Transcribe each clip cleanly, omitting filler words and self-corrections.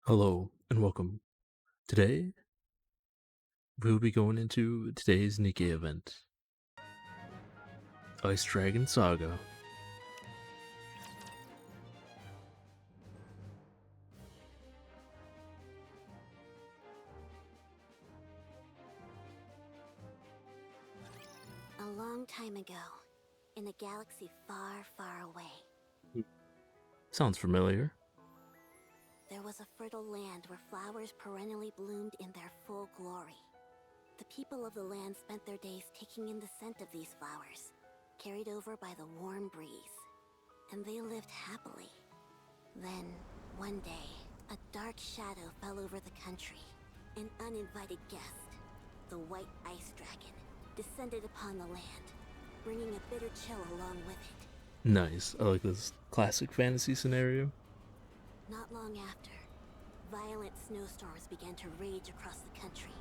Hello and welcome. Today, we'll be going into today's NIKKE event, Ice Dragon Saga. A long time ago, in a galaxy far, far away, Sounds familiar. there was a fertile land where flowers perennially bloomed in their full glory. The people of the land spent their days taking in the scent of these flowers, carried over by the warm breeze. And they lived happily. Then, one day, a dark shadow fell over the country. An uninvited guest, the white ice dragon, descended upon the land, bringing a bitter chill along with it. Nice. I like this classic fantasy scenario. Not long after, violent snowstorms began to rage across the country.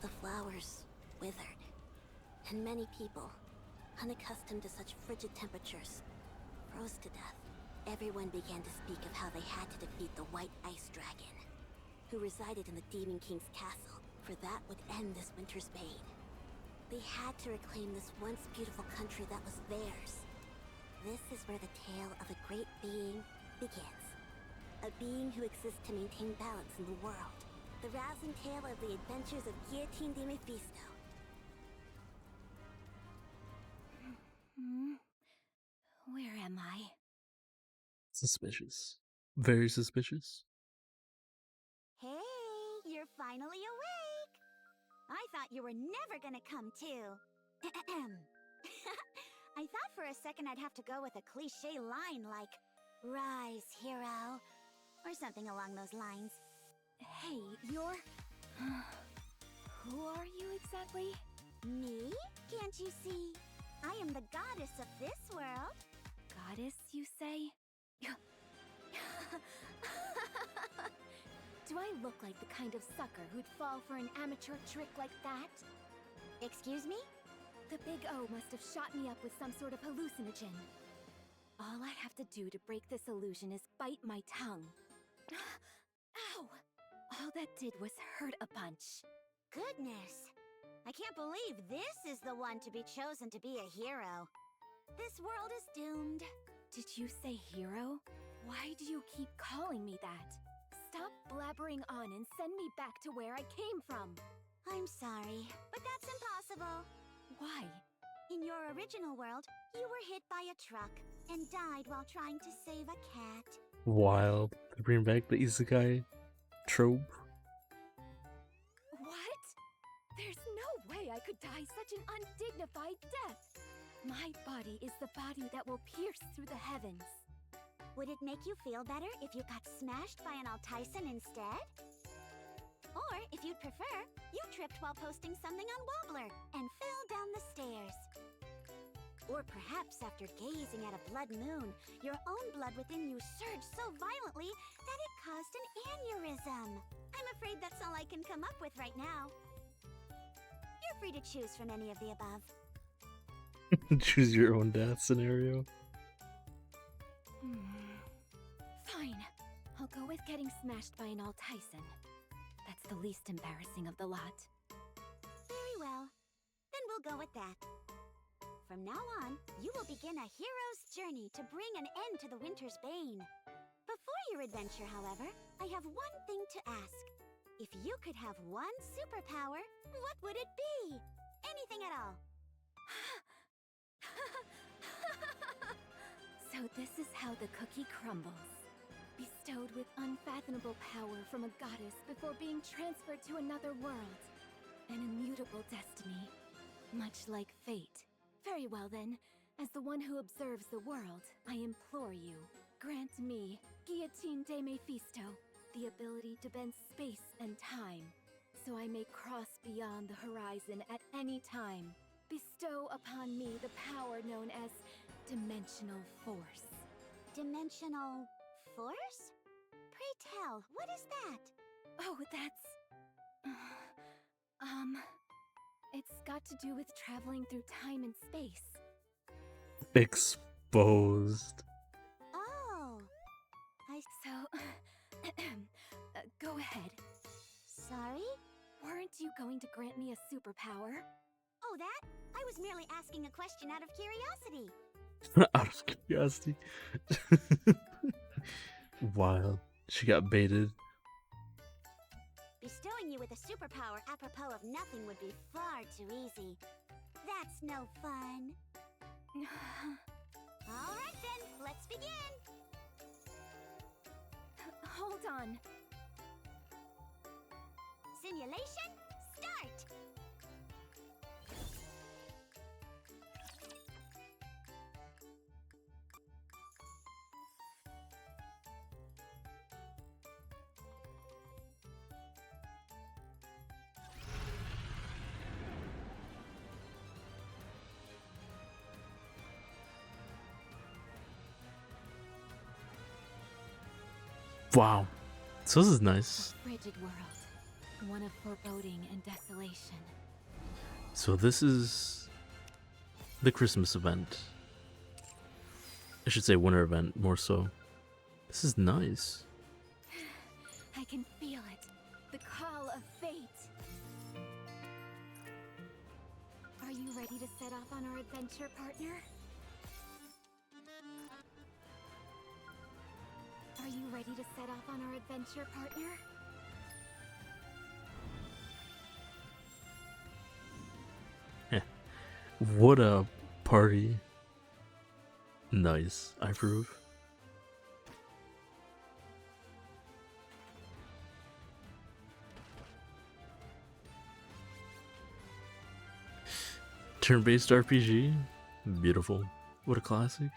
The flowers withered, and many people, unaccustomed to such frigid temperatures, froze to death. Everyone began to speak of how they had to defeat the white ice dragon, who resided in the Demon King's castle, for that would end this winter's bane. They had to reclaim this once beautiful country that was theirs. This is where the tale of a great being begins. A being who exists to maintain balance in the world. The rousing tale of the adventures of Guillotine de Mephisto. Where am I? Suspicious. Very suspicious. Hey, you're finally awake! I thought you were never gonna come too. I thought for a second I'd have to go with a cliche line like, "Rise, hero," or something along those lines. Hey, you're... Who are you exactly? Me? Can't you see? I am the goddess of this world. Goddess, you say? Do I look like the kind of sucker who'd fall for an amateur trick like that? Excuse me? The Big O must have shot me up with some sort of hallucinogen. All I have to do to break this illusion is bite my tongue. Ow! All that did was hurt a bunch. Goodness! I can't believe this is the one to be chosen to be a hero. This world is doomed. Did you say hero? Why do you keep calling me that? Stop blabbering on and send me back to where I came from. I'm sorry, but that's impossible. Why? In your original world, you were hit by a truck and died while trying to save a cat. Wild. They bring back the isekai trope. What? There's no way I could die such an undignified death. My body is the body that will pierce through the heavens. Would it make you feel better if you got smashed by an Altyson instead? Or, if you'd prefer, you tripped while posting something on Wobbler and fell down the stairs. Or perhaps after gazing at a blood moon, your own blood within you surged so violently that it caused an aneurysm. I'm afraid that's all I can come up with right now. You're free to choose from any of the above. Choose your own death scenario. Fine. I'll go with getting smashed by an Altyson. That's the least embarrassing of the lot. Very well. Then we'll go with that. From now on, you will begin a hero's journey to bring an end to the winter's bane. Before your adventure, however, I have one thing to ask. If you could have one superpower, what would it be? Anything at all. So this is how the cookie crumbles. Bestowed with unfathomable power from a goddess before being transferred to another world. An immutable destiny, much like fate. Very well then, as the one who observes the world, I implore you, grant me, Guillotine de Mephisto, the ability to bend space and time, so I may cross beyond the horizon at any time. Bestow upon me the power known as dimensional force. Dimensional force? Pray tell, what is that? Oh, that's... It's got to do with traveling through time and space. Exposed. Oh, I... So, Go ahead. Sorry? Weren't you going to grant me a superpower? Oh, that? I was merely asking a question out of curiosity. Out of curiosity. Wild. She got baited. Bestowing you with a superpower apropos of nothing would be far too easy. That's no fun. Alright then, let's begin! Hold on. Simulation, start! Wow. So this is A nice. frigid world. One of foreboding and desolation. So this is the Christmas event. I should say winter event more so. This is nice. I can feel it. The call of fate. Are you ready to set off on our adventure, partner? Are you ready to set off on our adventure, partner? What a party. Nice. I approve. Turn-based RPG. Beautiful. What a classic.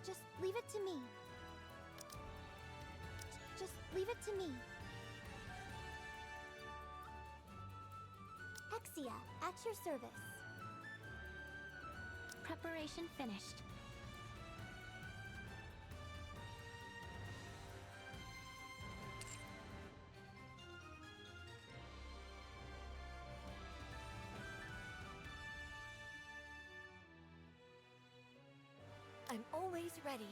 Just leave it to me. Just leave it to me. Hexia, at your service. Preparation finished. I'm always ready.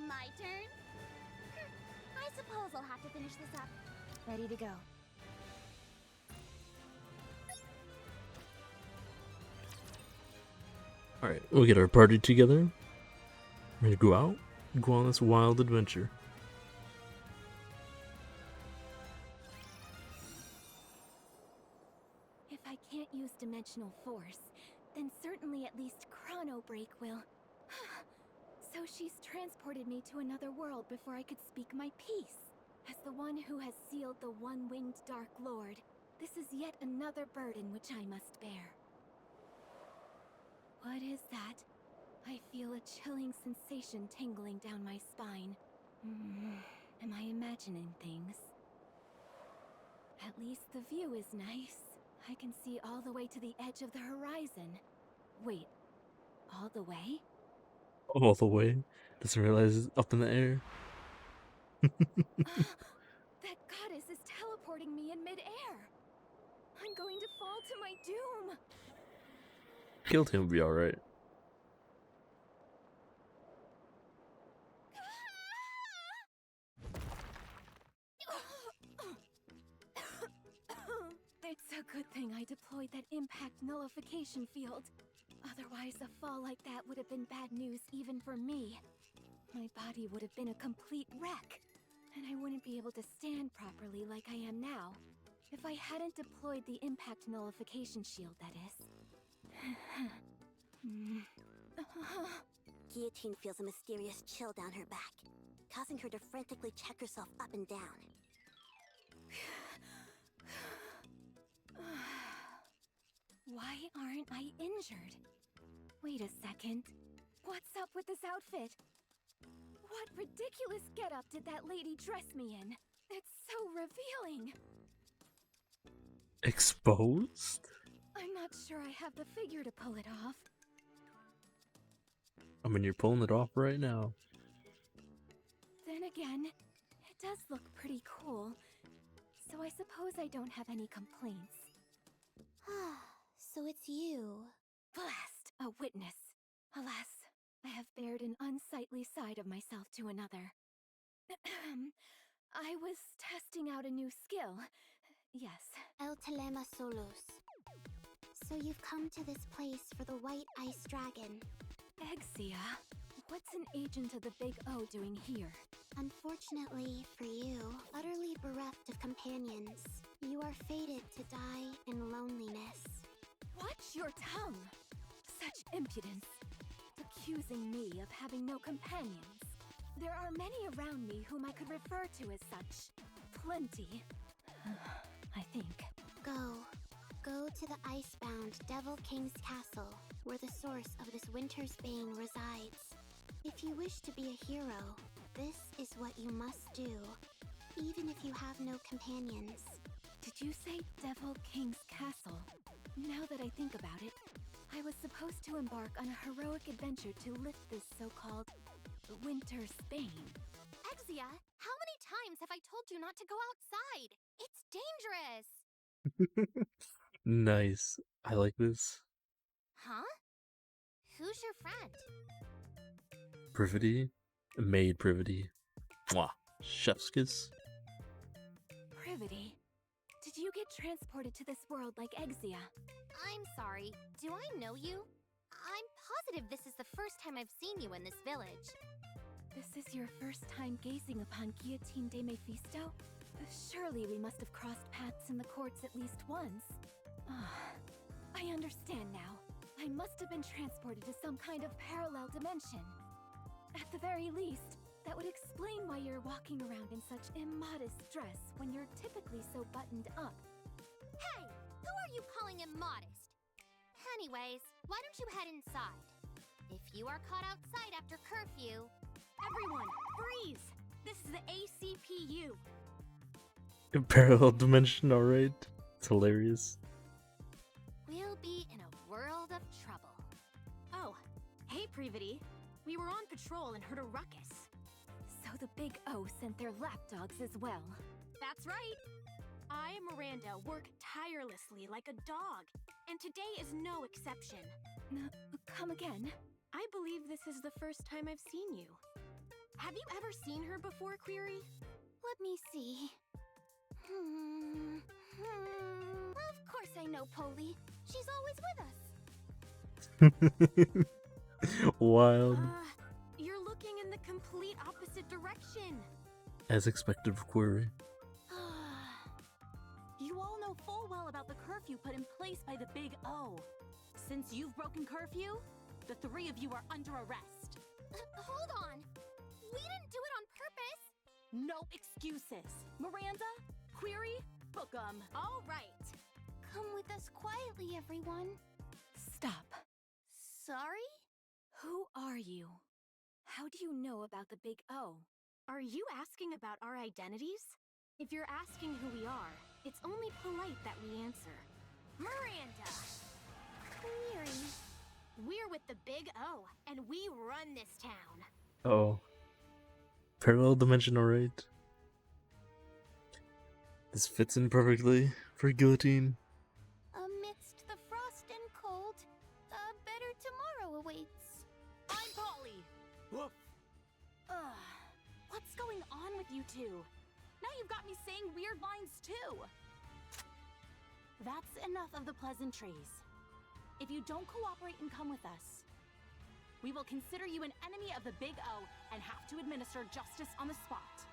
My turn? I suppose I'll have to finish this up. Ready to go. Alright, we'll get our party together. Ready to go out? Go on this wild adventure. If I can't use dimensional force, then certainly at least chrono break will. So she's transported me to another world before I could speak my piece. As the one who has sealed the one-winged Dark Lord, this is yet another burden which I must bear. What is that? I feel a chilling sensation tingling down my spine. Am I imagining things? At least the view is nice. I can see all the way to the edge of the horizon. Wait, all the way? All the way. Doesn't realize it's up in the air. That goddess is teleporting me in midair. I'm going to fall to my doom. Killed him, will be alright. It's a good thing I deployed that impact nullification field. Otherwise, a fall like that would have been bad news even for me. My body would have been a complete wreck, and I wouldn't be able to stand properly like I am now. If I hadn't deployed the impact nullification shield, that is. Guillotine feels a mysterious chill down her back, causing her to frantically check herself up and down. Why aren't I injured? Wait a second. What's up with this outfit? What ridiculous getup did that lady dress me in? It's so revealing. Exposed? I'm not sure I have the figure to pull it off. I mean, you're pulling it off right now. Then again, it does look pretty cool. So so I suppose I don't have any complaints. So it's you. Blast! A witness. Alas, I have bared an unsightly side of myself to another. I was testing out a new skill. Yes. El Telema Solos. So you've come to this place for the White Ice Dragon. Exia, what's an agent of the Big O doing here? Unfortunately for you, utterly bereft of companions, you are fated to die in loneliness. Watch your tongue! Such impudence. Accusing me of having no companions. There are many around me whom I could refer to as such. Plenty. I think. Go to the icebound Devil King's castle, where the source of this winter's bane resides. If you wish to be a hero, this is what you must do, even if you have no companions. Did you say Devil King's castle? Now that I think about it, I was supposed to embark on a heroic adventure to lift this so-called winter's bane. Exia, how many times have I told you not to go outside? It's dangerous! Nice. I like this. Huh? Who's your friend? Privity. Maid Privity. Mwah. Chef's kiss. Privity, did you get transported to this world like Exia? I'm sorry, do I know you? I'm positive this is the first time I've seen you in this village. This is your first time gazing upon Guillotine de Mephisto? Surely we must have crossed paths in the courts at least once. I understand now. I must have been transported to some kind of parallel dimension. At the very least, that would explain why you're walking around in such immodest dress when you're typically so buttoned up. Hey, who are you calling immodest? Anyways, why don't you head inside? If you are caught outside after curfew... Everyone, freeze! This is the ACPU. Parallel dimension, alright. It's hilarious. We'll be in a world of trouble. Oh, hey Privity. We were on patrol and heard a ruckus. So the Big O sent their lapdogs as well. That's right. I, Miranda, work tirelessly like a dog, and today is no exception. Come again? I believe this is the first time I've seen you. Have you ever seen her before, Query? Let me see. Of course I know Polly. She's always with us. Wild. You're looking in the complete opposite direction. As expected of Query. You all know full well about the curfew put in place by the Big O. Since you've broken curfew, the three of you are under arrest. Hold on! We didn't do it on purpose! No excuses. Miranda, Query, book 'em. All right. Come with us quietly, everyone. Stop. Sorry? Who are you? How do you know about the Big O? Are you asking about our identities? If you're asking who we are, it's only polite that we answer. Miranda! Query. We're with the Big O, and we run this town. Oh. Parallel dimension, alright. This fits in perfectly for Guillotine. Amidst the frost and cold, a better tomorrow awaits. I'm Polly! Woof. What's going on with you two? Now you've got me saying weird lines too! That's enough of the pleasantries. If you don't cooperate and come with us, we will consider you an enemy of the Big O and have to administer justice on the spot.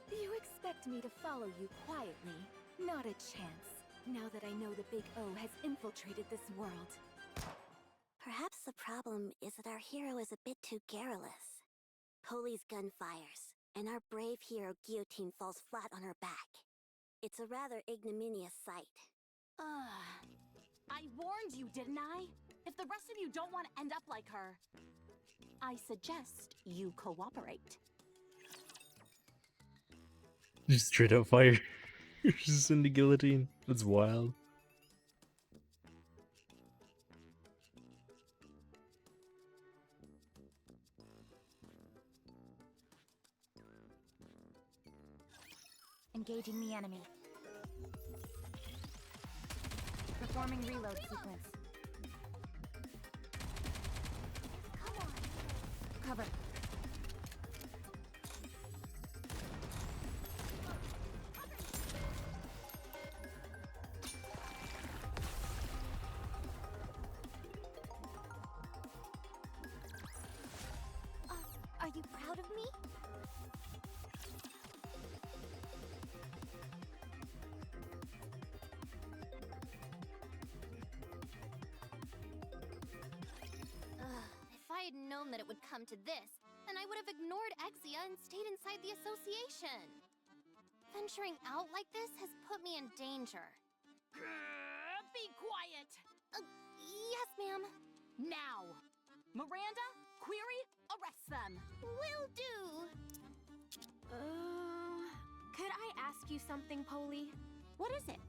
You expect me to follow you quietly? Not a chance, now that I know the Big O has infiltrated this world. Perhaps the problem is that our hero is a bit too garrulous. Polly's gun fires, and our brave hero Guillotine falls flat on her back. It's a rather ignominious sight. I warned you, didn't I? If the rest of you don't want to end up like her, I suggest you cooperate. Just straight up fire. Just into Guillotine. That's wild. Engaging the enemy. Performing reload sequence. Come on. Cover. Are you proud of me? If I had known that it would come to this, then I would have ignored Exia and stayed inside the association. Venturing out like this has put me in danger. Be quiet! Yes, ma'am. Now! Miranda, Query, arrest them! Will do. Could I ask you something, Polly? What is it?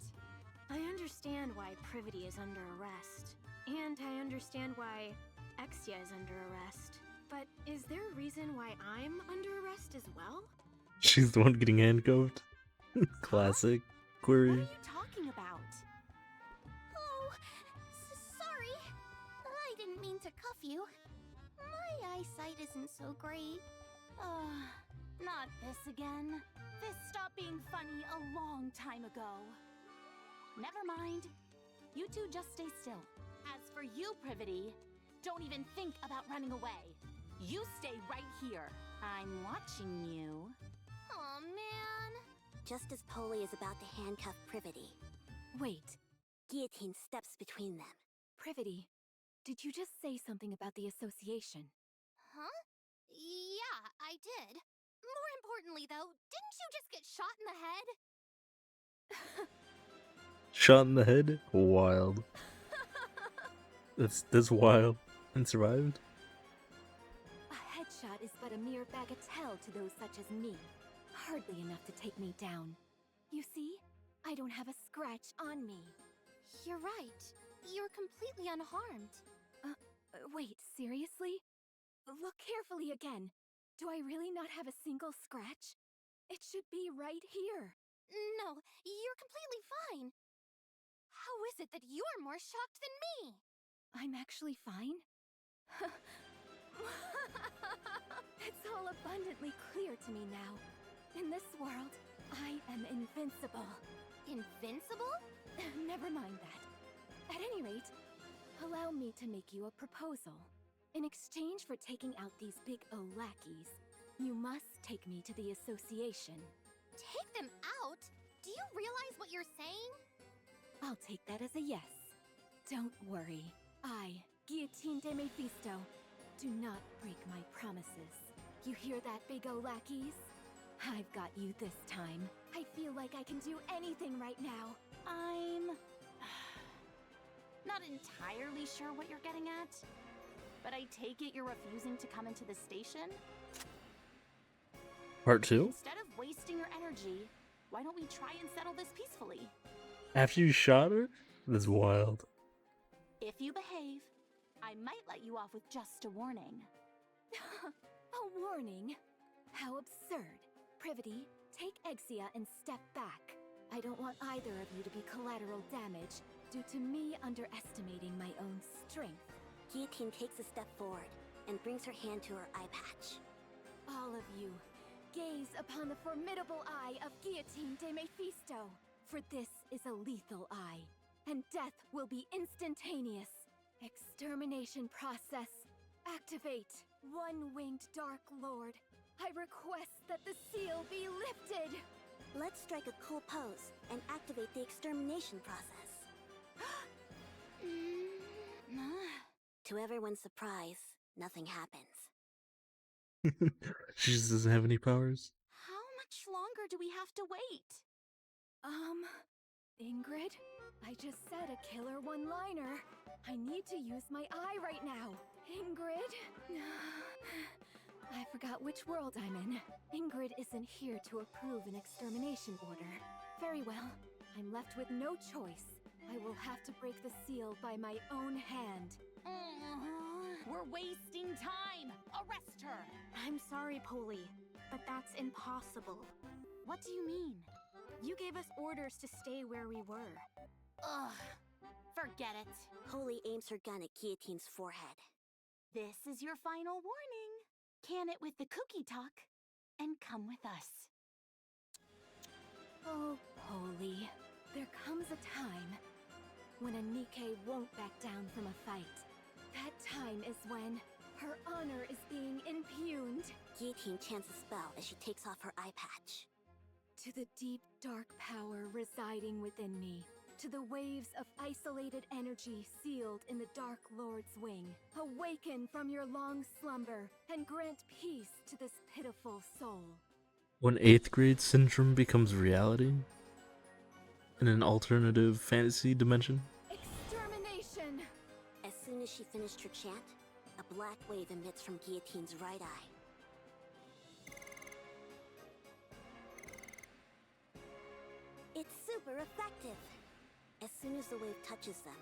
I understand why Privity is under arrest. And I understand why Exia is under arrest. But is there a reason why I'm under arrest as well? She's the one getting handcuffed. Classic What query. are you talking about? Oh, sorry. I didn't mean to cuff you. My eyesight isn't so great. Not this again. This stopped being funny a long time ago. Never mind. You two just stay still. As for you, Privity, don't even think about running away. You stay right here. I'm watching you. Aw, man. Just as Polly is about to handcuff Privity, Wait, Guillotine steps between them. Privity, did you just say something about the association? Huh? Yeah, I did. More importantly, though, didn't you just get shot in the head? Shot in the head? Wild. That's wild. And survived? A headshot is but a mere bagatelle to those such as me. Hardly enough to take me down. You see, I don't have a scratch on me. You're right. You're completely unharmed. Wait, seriously? Look carefully again. Do I really not have a single scratch? It should be right here. No, you're completely fine. How is it that you're more shocked than me? I'm actually fine? It's all abundantly clear to me now. In this world, I am invincible. Invincible? Never mind that. At any rate, allow me to make you a proposal. In exchange for taking out these big O lackeys, you must take me to the association. Take them out? Do you realize what you're saying? I'll take that as a yes. Don't worry. I, Guillotine de Mephisto, do not break my promises. You hear that, big O lackeys? I've got you this time. I feel like I can do anything right now. I'm not entirely sure what you're getting at, but I take it you're refusing to come into the station? Part 2? Instead of wasting your energy, why don't we try and settle this peacefully? After you shot her? That's wild. If you behave, I might let you off with just a warning. A warning? How absurd. Privity, take Exia and step back. I don't want either of you to be collateral damage due to me underestimating my own strength. Guillotine takes a step forward and brings her hand to her eye patch. All of you, gaze upon the formidable eye of Guillotine de Mephisto, for this is a lethal eye, and death will be instantaneous. Extermination process, activate. One-winged Dark Lord, I request that the seal be lifted. Let's strike a cool pose and activate the extermination process. To everyone's surprise, nothing happens. She just doesn't have any powers. How much longer do we have to wait? Ingrid, I just said a killer one-liner. I need to use my eye right now. Ingrid? I forgot which world I'm in. Ingrid isn't here to approve an extermination order. Very well. I'm left with no choice. I will have to break the seal by my own hand. We're wasting time! Arrest her! I'm sorry, Polly, but that's impossible. What do you mean? You gave us orders to stay where we were. Ugh, forget it. Holy aims her gun at Guillotine's forehead. This is your final warning. Can it with the cookie talk and come with us. Oh, Holy. There comes a time when a Nikke won't back down from a fight. That time is when her honor is being impugned. Guillotine chants a spell as she takes off her eye patch. To the deep, dark power residing within me. To the waves of isolated energy sealed in the Dark Lord's wing. Awaken from your long slumber and grant peace to this pitiful soul. When 8th grade syndrome becomes reality in an alternative fantasy dimension. Extermination! As soon as she finished her chant, a black wave emits from Guillotine's right eye. It's super effective! As soon as the wave touches them,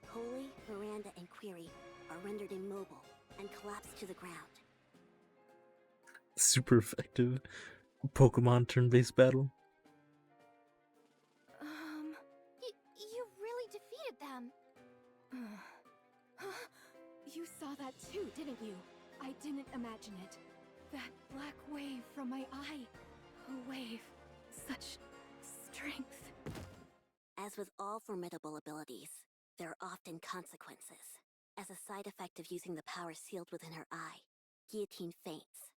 Holy, Miranda, and Query are rendered immobile and collapse to the ground. Super effective Pokemon turn-based battle. You really defeated them. You saw that too, didn't you? I didn't imagine it. That black wave from my eye. A wave. Such strength. As with all formidable abilities, there are often consequences. As a side effect of using the power sealed within her eye, Guillotine faints.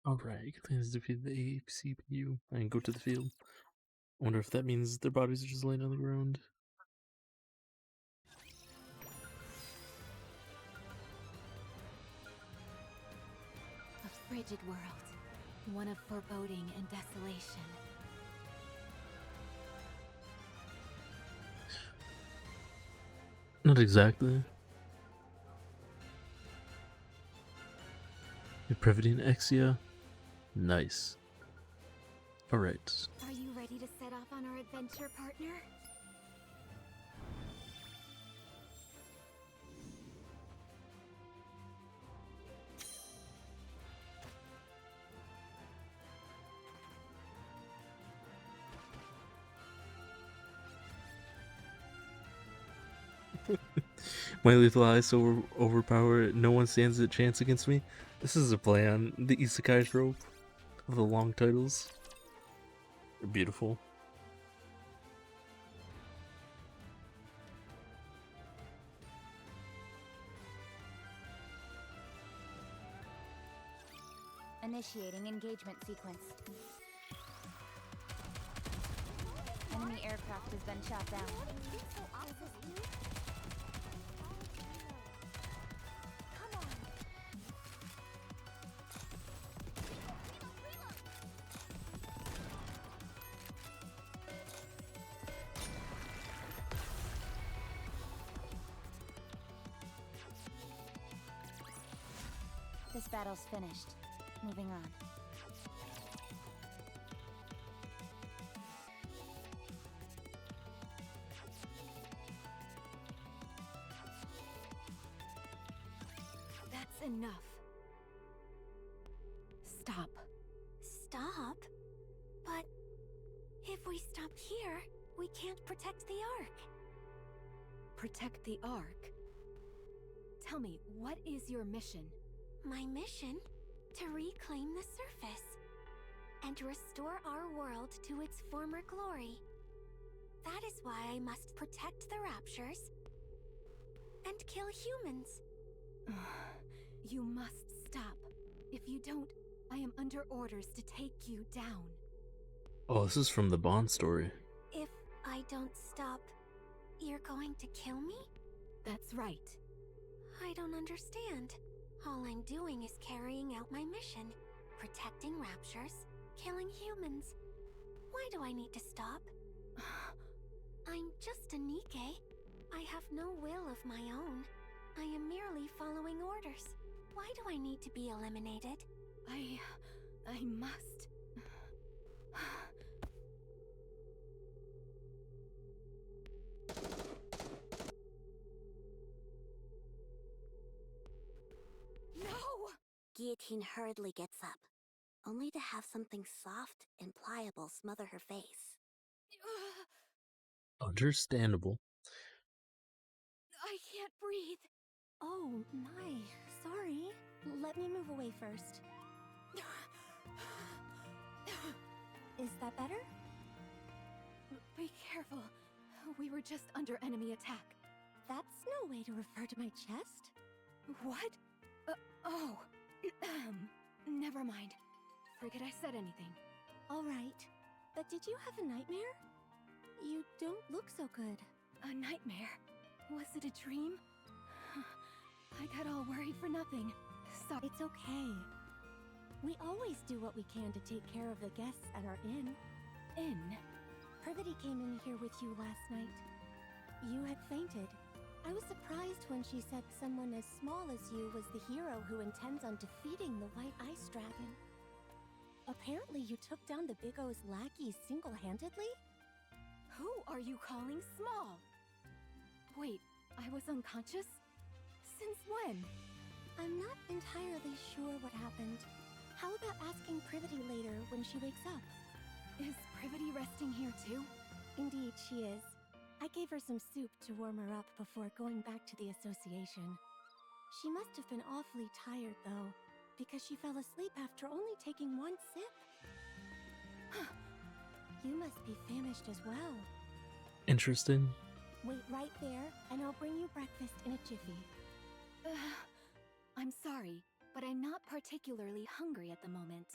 Alright, Cleans defeated the CPU and go to the field. I wonder if that means their bodies are just laying on the ground. A frigid world. One of foreboding and desolation. Not exactly. Privity and Exia. Nice. Alright. Are you ready to set off on our adventure, partner? My lethal eye so overpowered, no one stands a chance against me. This is a play on the isekai trope of the long titles. They're beautiful. Initiating engagement sequence. Enemy aircraft has been shot down. This battle's finished. Moving on. That's enough. Stop. Stop? But if we stop here, we can't protect the Ark. Protect the Ark? Tell me, what is your mission? My mission? To reclaim the surface and restore our world to its former glory. That is why I must protect the Raptures and kill humans. You must stop. If you don't, I am under orders to take you down. Oh, this is from the Bond story. If I don't stop, you're going to kill me? That's right. I don't understand. All I'm doing is carrying out my mission, protecting Raptures, killing humans. Why do I need to stop? I'm just a Nikke. I have no will of my own. I am merely following orders. Why do I need to be eliminated? I must. No! Guillotine hurriedly gets up, only to have something soft and pliable smother her face. Understandable. I can't breathe. Oh, my. Sorry. Let me move away first. Is that better? Be careful. We were just under enemy attack. That's no way to refer to my chest. What? Oh. Never mind. Forget I said anything. All right. But did you have a nightmare? You don't look so good. A nightmare? Was it a dream? I got all worried for nothing. Sorry. It's okay. We always do what we can to take care of the guests at our inn. Inn? Privity came in here with you last night. You had fainted. I was surprised when she said someone as small as you was the hero who intends on defeating the White Ice Dragon. Apparently you took down the Big O's lackey single-handedly? Who are you calling small? Wait, I was unconscious? Since when? I'm not entirely sure what happened. How about asking Privity later when she wakes up? Is Privity resting here too? Indeed, she is. I gave her some soup to warm her up before going back to the association. She must have been awfully tired, though, because she fell asleep after only taking one sip. You must be famished as well. Interesting. Wait right there, and I'll bring you breakfast in a jiffy. I'm sorry, but I'm not particularly hungry at the moment.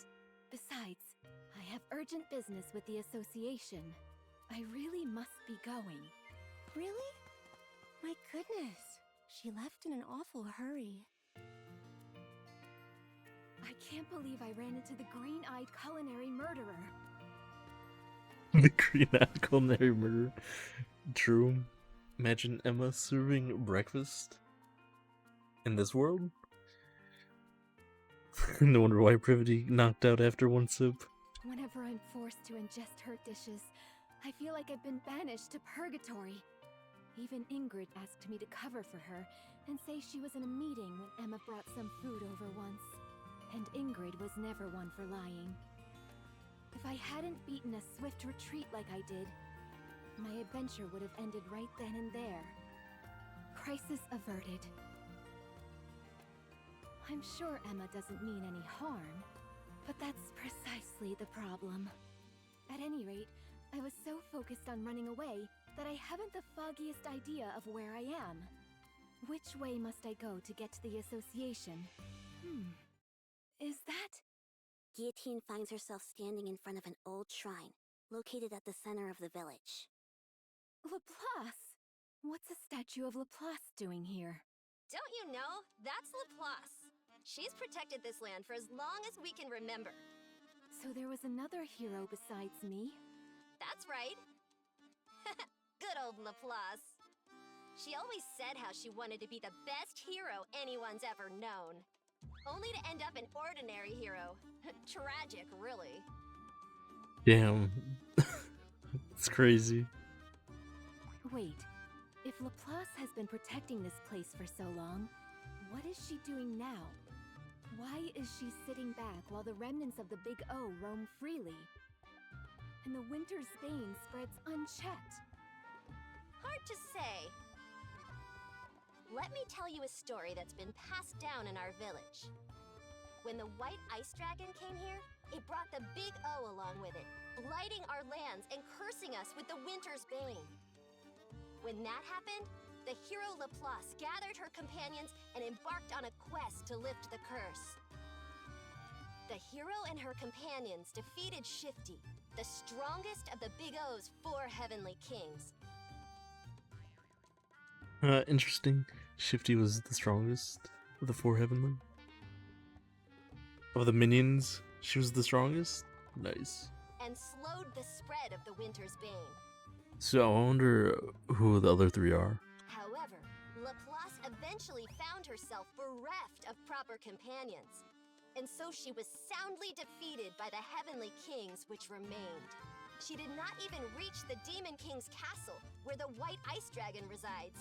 Besides, I have urgent business with the association. I really must be going. Really? My goodness. She left in an awful hurry. I can't believe I ran into the green-eyed culinary murderer. The green-eyed culinary murder. True. Imagine Emma serving breakfast in this world. No wonder why Privity knocked out after one sip. Whenever I'm forced to ingest her dishes, I feel like I've been banished to purgatory. Even Ingrid asked me to cover for her and say she was in a meeting when Emma brought some food over once. And Ingrid was never one for lying. If I hadn't beaten a swift retreat like I did, my adventure would have ended right then and there. Crisis averted. I'm sure Emma doesn't mean any harm, but that's precisely the problem. At any rate, I was so focused on running away that I haven't the foggiest idea of where I am. Which way must I go to get to the association? Is that... Guillotine finds herself standing in front of an old shrine, located at the center of the village. Laplace? What's a statue of Laplace doing here? Don't you know? That's Laplace. She's protected this land for as long as we can remember. So there was another hero besides me? That's right. Good old Laplace. She always said how she wanted to be the best hero anyone's ever known. Only to end up an ordinary hero. Tragic, really. Damn. It's crazy. Wait, if Laplace has been protecting this place for so long, what is she doing now? Why is she sitting back while the remnants of the Big O roam freely? And the winter's bane spreads unchecked? Hard to say. Let me tell you a story that's been passed down in our village. When the White Ice Dragon came here, it brought the Big O along with it, blighting our lands and cursing us with the winter's bane. When that happened, the hero Laplace gathered her companions and embarked on a quest to lift the curse. The hero and her companions defeated Shifty, the strongest of the Big O's 4 heavenly kings. Interesting. Shifty was the strongest of the 4 heavenly. Of the minions, she was the strongest? Nice. And slowed the spread of the winter's bane. So I wonder who the other 3 are. However, Laplace eventually found herself bereft of proper companions. and so she was soundly defeated by the heavenly kings which remained. She did not even reach the Demon King's castle, where the white ice dragon resides.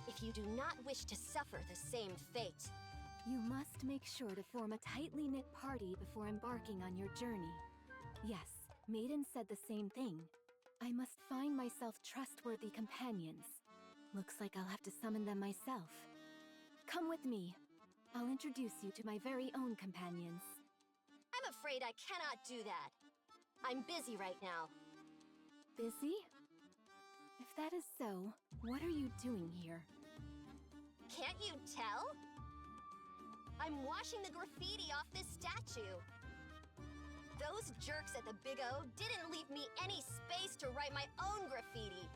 If you do not wish to suffer the same fate, You must make sure to form a tightly knit party before embarking on your journey. Yes, Maiden said the same thing. I must find myself trustworthy companions. Looks like I'll have to summon them myself. Come with me. I'll introduce you to my very own companions. I'm afraid I cannot do that. I'm busy right now. Busy? If that is so, what are you doing here? Can't you tell? I'm washing the graffiti off this statue. Those jerks at the Big O didn't leave me any space to write my own graffiti.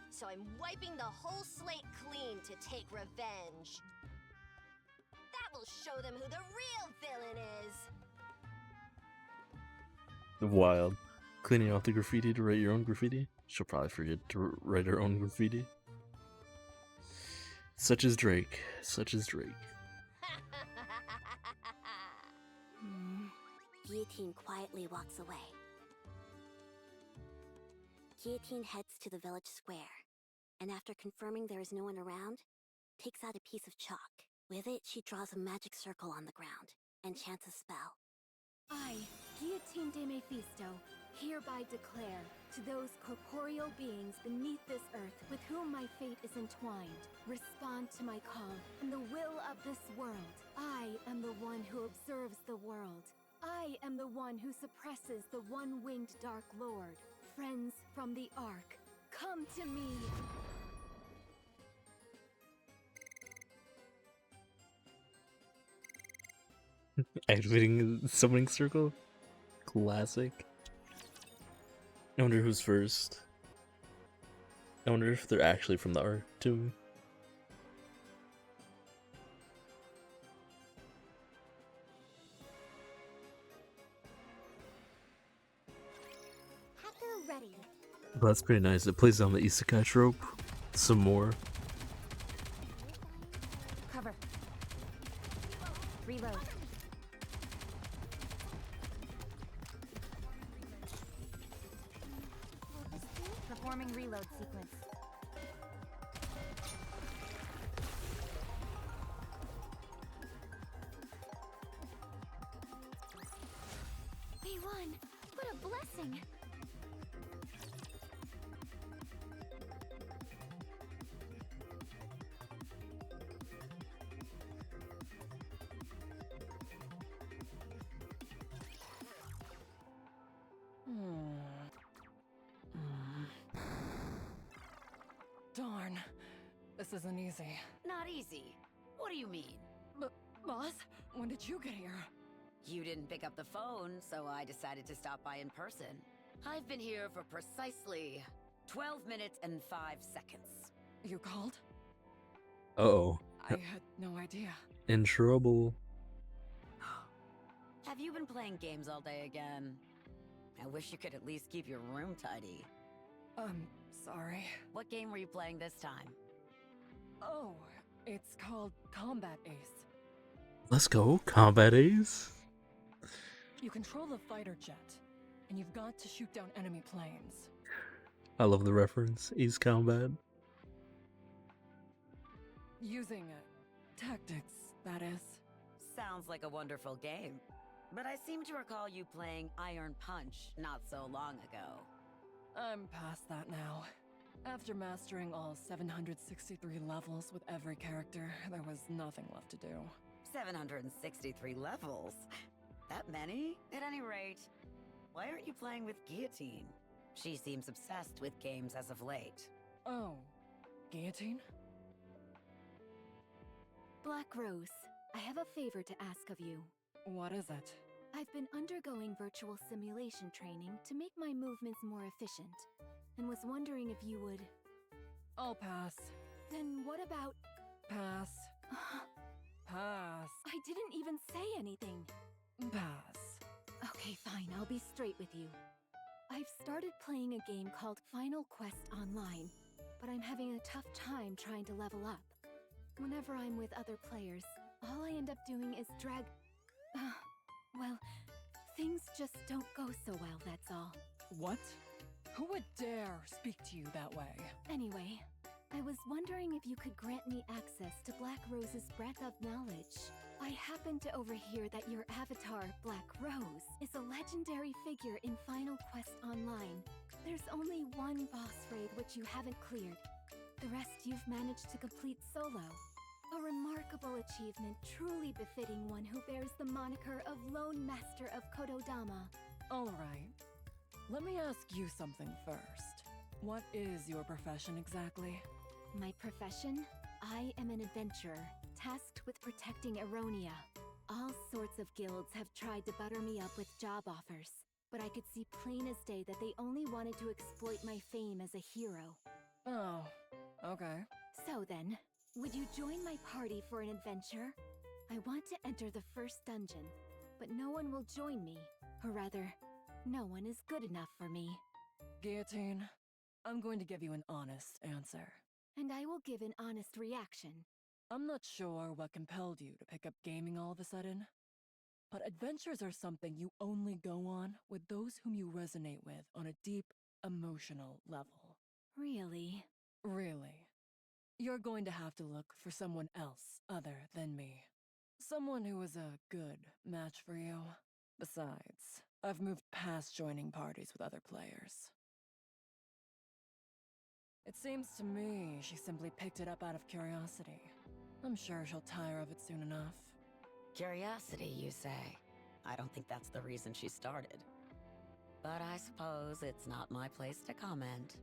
So I'm wiping the whole slate clean to take revenge. That will show them who the real villain is. Wild. Cleaning off the graffiti to write your own graffiti? She'll probably forget to write her own graffiti. Such is Drake. Such is Drake. Guillotine quietly walks away. Guillotine heads to the village square, and after confirming there is no one around, takes out a piece of chalk. With it, she draws a magic circle on the ground and chants a spell. I, Guillotine de Mephisto, hereby declare to those corporeal beings beneath this earth with whom my fate is entwined, respond to my call and the will of this world. I am the one who observes the world. I am the one who suppresses the one-winged Dark Lord. Friends from the Ark, come to me! Activating the summoning circle? Classic. I wonder who's first. I wonder if they're actually from the Ark, too. Hacker ready. But that's pretty nice. It plays down the isekai trope some more. Cover. Reload. Performing reload sequence. We won! What a blessing! Darn. This isn't easy. Not easy. What do you mean? Boss, when did you get here? You didn't pick up the phone, so I decided to stop by in person. I've been here for precisely 12 minutes and 5 seconds. You called? Uh-oh. I had no idea. In trouble. Have you been playing games all day again? I wish you could at least keep your room tidy. Sorry. What game were you playing this time? Oh, it's called Combat Ace. Let's go. Combat Ace. You control the fighter jet, and you've got to shoot down enemy planes. I love the reference. Ace Combat. Using tactics, that is. Sounds like a wonderful game. But I seem to recall you playing Iron Punch not so long ago. I'm past that now. After mastering all 763 levels with every character, there was nothing left to do. 763 levels? That many? At any rate, why aren't you playing with Guillotine? She seems obsessed with games as of late. Oh, Guillotine? Black Rose, I have a favor to ask of you. What is it? I've been undergoing virtual simulation training to make my movements more efficient, and was wondering if you would... I'll pass. Then what about... Pass. Pass. I didn't even say anything. Pass. Okay, fine, I'll be straight with you. I've started playing a game called Final Quest Online, but I'm having a tough time trying to level up. Whenever I'm with other players, all I end up doing is well, things just don't go so well, that's all. What? Who would dare speak to you that way? Anyway, I was wondering if you could grant me access to Black Rose's breath of knowledge. I happened to overhear that your avatar, Black Rose, is a legendary figure in Final Quest Online. There's only one boss raid which you haven't cleared. The rest you've managed to complete solo. A remarkable achievement truly befitting one who bears the moniker of Lone Master of Kododama. Alright. Let me ask you something first. What is your profession exactly? My profession? I am an adventurer, tasked with protecting Eronia. All sorts of guilds have tried to butter me up with job offers, but I could see plain as day that they only wanted to exploit my fame as a hero. Oh, okay. So then, would you join my party for an adventure? I want to enter the first dungeon, but no one will join me. Or rather, no one is good enough for me. Guillotine, I'm going to give you an honest answer. And I will give an honest reaction. I'm not sure what compelled you to pick up gaming all of a sudden, but adventures are something you only go on with those whom you resonate with on a deep, emotional level. Really? Really. You're going to have to look for someone else other than me. Someone who is a good match for you. Besides, I've moved past joining parties with other players. It seems to me she simply picked it up out of curiosity. I'm sure she'll tire of it soon enough. Curiosity, you say? I don't think that's the reason she started. But I suppose it's not my place to comment.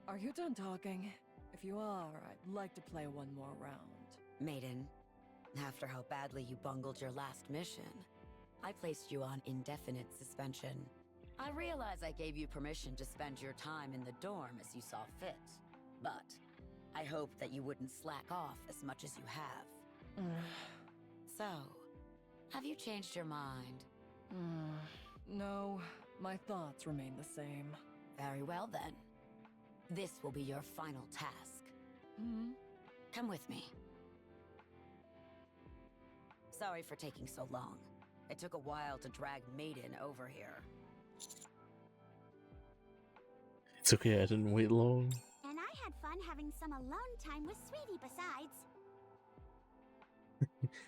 Are you done talking? If you are, I'd like to play one more round. Maiden, after how badly you bungled your last mission, I placed you on indefinite suspension. I realize I gave you permission to spend your time in the dorm as you saw fit, but I hoped that you wouldn't slack off as much as you have. So, have you changed your mind? No, my thoughts remain the same. Very well then. This will be your final task. Come with me. Sorry for taking so long. It took a while to drag Maiden over here. It's okay, I didn't wait long. And I had fun having some alone time with Sweetie besides.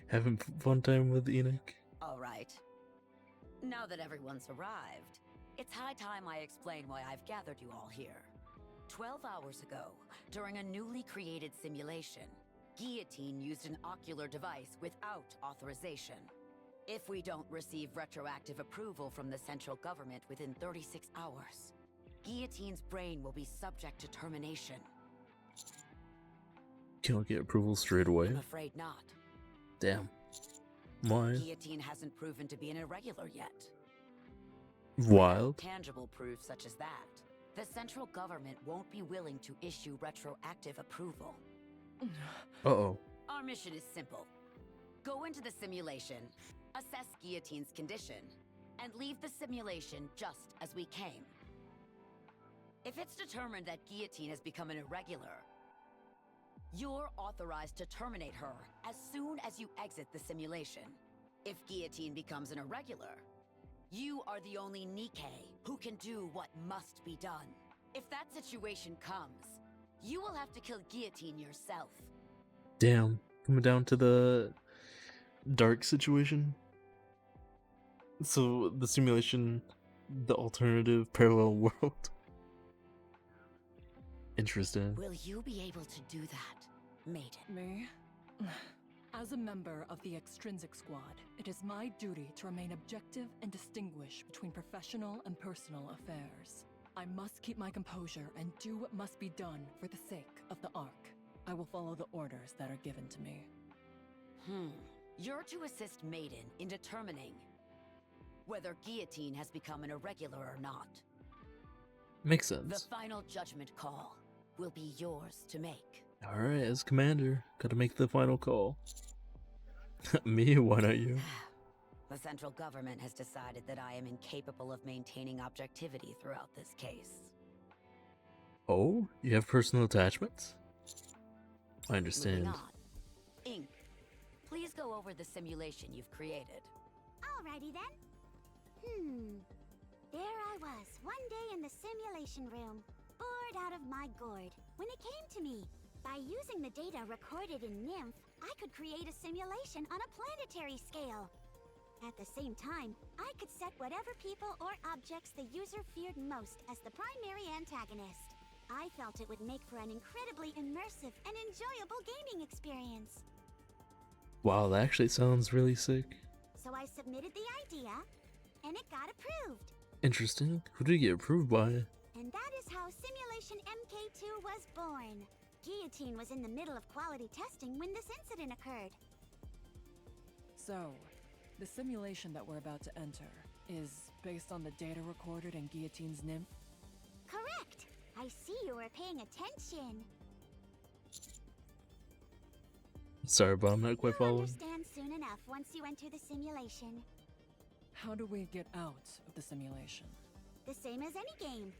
Having fun time with Enoch. All right. Now that everyone's arrived, it's high time I explain why I've gathered you all here. 12 hours ago, during a newly created simulation, Guillotine used an ocular device without authorization. If we don't receive retroactive approval from the central government within 36 hours, Guillotine's brain will be subject to termination. Can I get approval straight away? I'm afraid not. Damn. Why? Guillotine hasn't proven to be an irregular yet. Wild. Tangible proof such as that, the central government won't be willing to issue retroactive approval. Uh-oh. Our mission is simple. Go into the simulation, assess Guillotine's condition, and leave the simulation just as we came. If it's determined that Guillotine has become an irregular, you're authorized to terminate her as soon as you exit the simulation. If Guillotine becomes an irregular, you are the only NIKKE who can do what must be done. If that situation comes, you will have to kill Guillotine yourself. Damn. Coming down to the dark situation. So the simulation, the alternative parallel world. Interesting. Will you be able to do that, Maiden? Me? As a member of the Extrinsic Squad, it is my duty to remain objective and distinguish between professional and personal affairs. I must keep my composure and do what must be done for the sake of the Ark. I will follow the orders that are given to me. You're to assist Maiden in determining whether Guillotine has become an irregular or not. Makes The sense. final judgment call will be yours to make. Alright, as commander, gotta make the final call. Me? Why not you? The central government has decided that I am incapable of maintaining objectivity throughout this case. Oh? You have personal attachments? I Moving understand. on. Ink, please go over the simulation you've created. Alrighty then. There I was, one day in the simulation room, bored out of my gourd, when it came to me. By using the data recorded in Nymph, I could create a simulation on a planetary scale. At the same time, I could set whatever people or objects the user feared most as the primary antagonist. I felt it would make for an incredibly immersive and enjoyable gaming experience. Wow, that actually sounds really sick. So I submitted the idea, and it got approved. Interesting. Who did it get approved by? And that is how Simulation MK2 was born. Guillotine was in the middle of quality testing when this incident occurred. So, the simulation that we're about to enter is based on the data recorded in Guillotine's Nymph? Correct! I see you were paying attention. Sorry, but I'm not quite You'll following. understand soon enough once you enter the simulation. How do we get out of the simulation? The same as any game.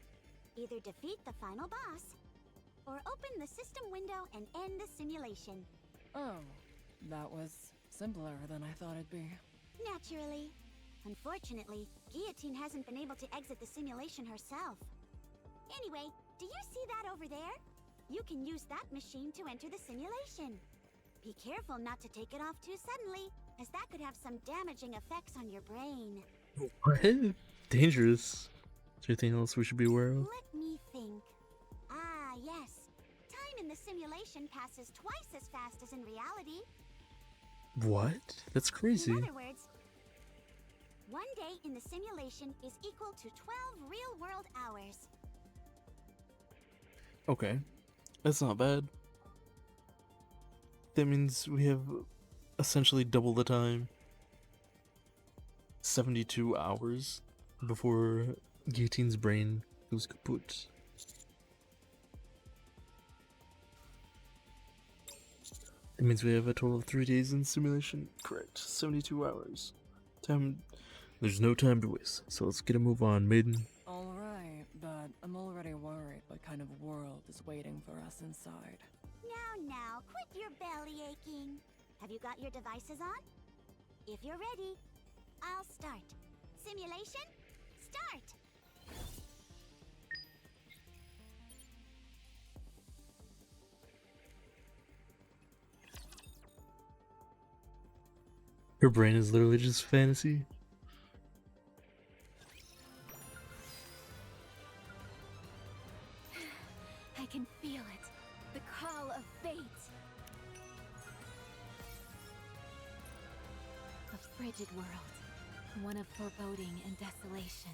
Either defeat the final boss, or open the system window and end the simulation. Oh, that was simpler than I thought it'd be. Naturally. Unfortunately, Guillotine hasn't been able to exit the simulation herself. Anyway, do you see that over there? You can use that machine to enter the simulation. Be careful not to take it off too suddenly, as that could have some damaging effects on your brain. What? Dangerous. Is there anything else we should be aware of? Let me think. Ah, yes. Time in the simulation passes twice as fast as in reality. What? That's crazy. In other words, one day in the simulation is equal to 12 real-world hours. Okay. That's not bad. That means we have essentially double the time. 72 hours before Guillotine's brain goes kaput. That means we have a total of 3 days in simulation. Correct. 72 hours. Time. There's no time to waste. So let's get a move on, maiden. Alright, but I'm already worried what kind of world is waiting for us inside. Now, quit your belly aching. Have you got your devices on? If you're ready, I'll start. Simulation, start! Her brain is literally just fantasy. I can feel it. The call of fate. A frigid world. One of foreboding and desolation.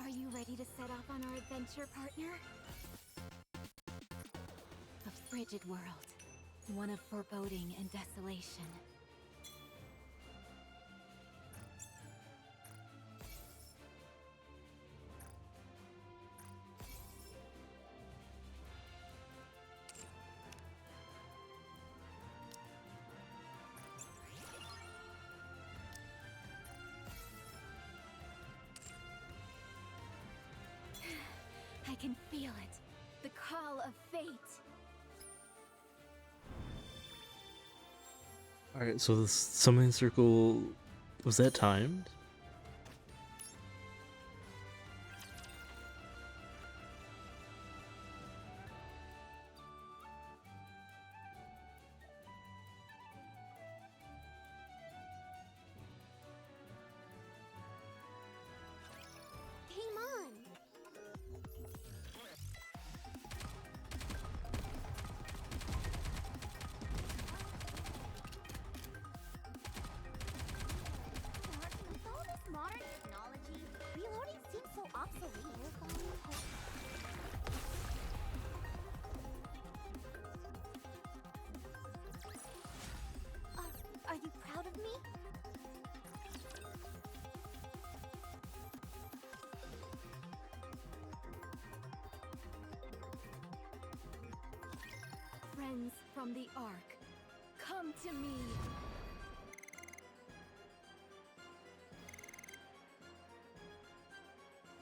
Are you ready to set off on our adventure, partner? A frigid world. One of foreboding and desolation. I can feel it. The call of fate. Alright, so the summoning circle, was that timed? Game on! With all this modern technology, reloading seems so obsolete. Are you proud of me? Friends from the Ark, come to me.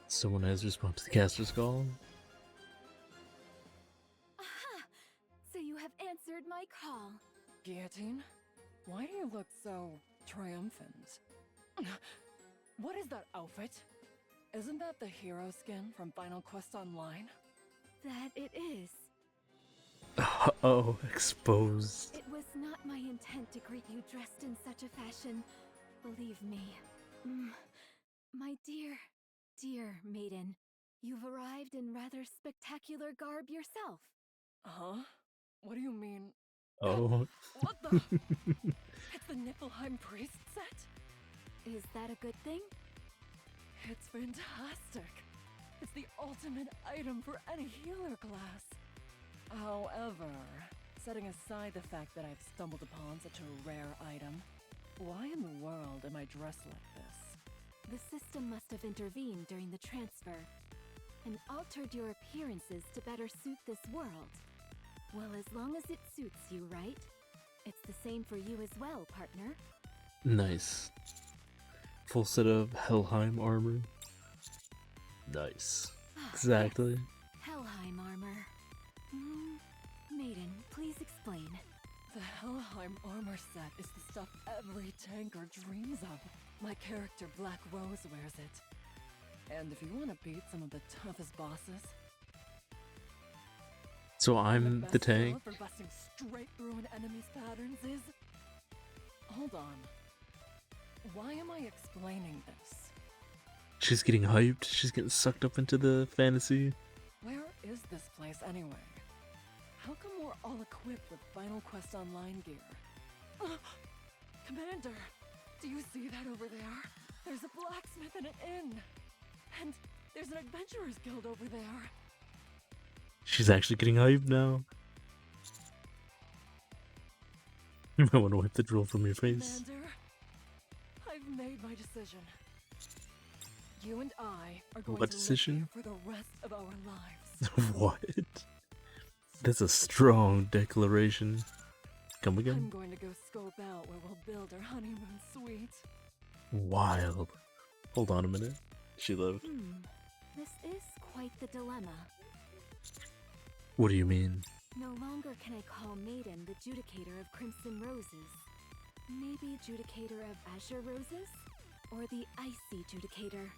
Someone has responded to the caster's call. Aha! So you have answered my call. Guillotine? Why do you look so triumphant. What is that outfit? Isn't that the hero skin from Final Quest Online? That it is. Oh, exposed. It was not my intent to greet you dressed in such a fashion. Believe me. My dear maiden, you've arrived in rather spectacular garb yourself. Huh? What do you mean? Oh. What the? It's the Niflheim priest set? Is that a good thing? It's fantastic. It's the ultimate item for any healer class. However, setting aside the fact that I've stumbled upon such a rare item, why in the world am I dressed like this? The system must have intervened during the transfer and altered your appearances to better suit this world. Well, as long as it suits you, right? It's the same for you as well, partner. Nice. Full set of Helheim armor. Nice. Exactly. Yes. Helheim armor. Maiden, please explain. The Helheim armor set is the stuff every tanker dreams of. My character Black Rose wears it. And if you want to beat some of the toughest bosses... So I'm the tank. For busting straight through an enemy's patterns is... Hold on. Why am I explaining this? She's getting hyped. She's getting sucked up into the fantasy. Where is this place anyway? How come we're all equipped with Final Quest Online gear? Commander! Do you see that over there? There's a blacksmith and an inn! And there's an adventurers guild over there! She's actually getting hyped now. You might want to wipe the drool from your face. Commander, I've made my decision. You and I are going What to decision? live here for the rest of our lives. What? That's a strong declaration. Come I'm again? going to go scope out where we'll build our honeymoon suite. Wild. Hold on a minute. She lived. This is quite the dilemma. What do you mean? No longer can I call Maiden the Judicator of Crimson Roses. Maybe Judicator of Azure Roses? Or the Icy Judicator.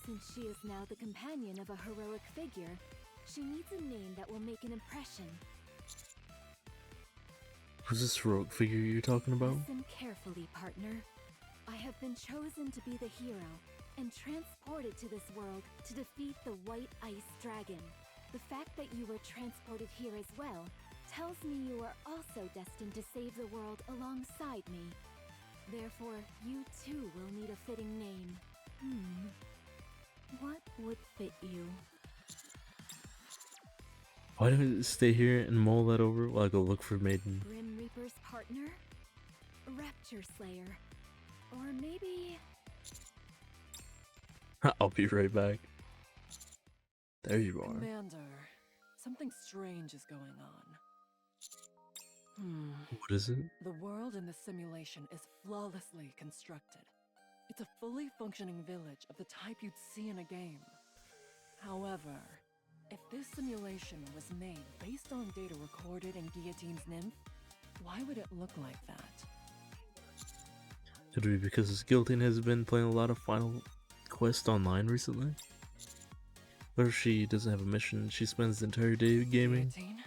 Since she is now the companion of a heroic figure, she needs a name that will make an impression. Who's this heroic figure you're talking about? Listen carefully, partner. I have been chosen to be the hero and transported to this world to defeat the White Ice Dragon. The fact that you were transported here as well tells me you are also destined to save the world alongside me. Therefore, you too will need a fitting name. What would fit you? Why don't you stay here and mull that over while I go look for Maiden? Grim Reaper's partner? Rapture Slayer? Or maybe... I'll be right back. There you are. Commander, something strange is going on. What is it? The world in this simulation is flawlessly constructed. It's a fully functioning village of the type you'd see in a game. However, if this simulation was made based on data recorded in Guillotine's Nymph, why would it look like that? Could it be because Guillotine has been playing a lot of Final Quest Online recently? What if she doesn't have a mission? She spends the entire day gaming? Guillotine?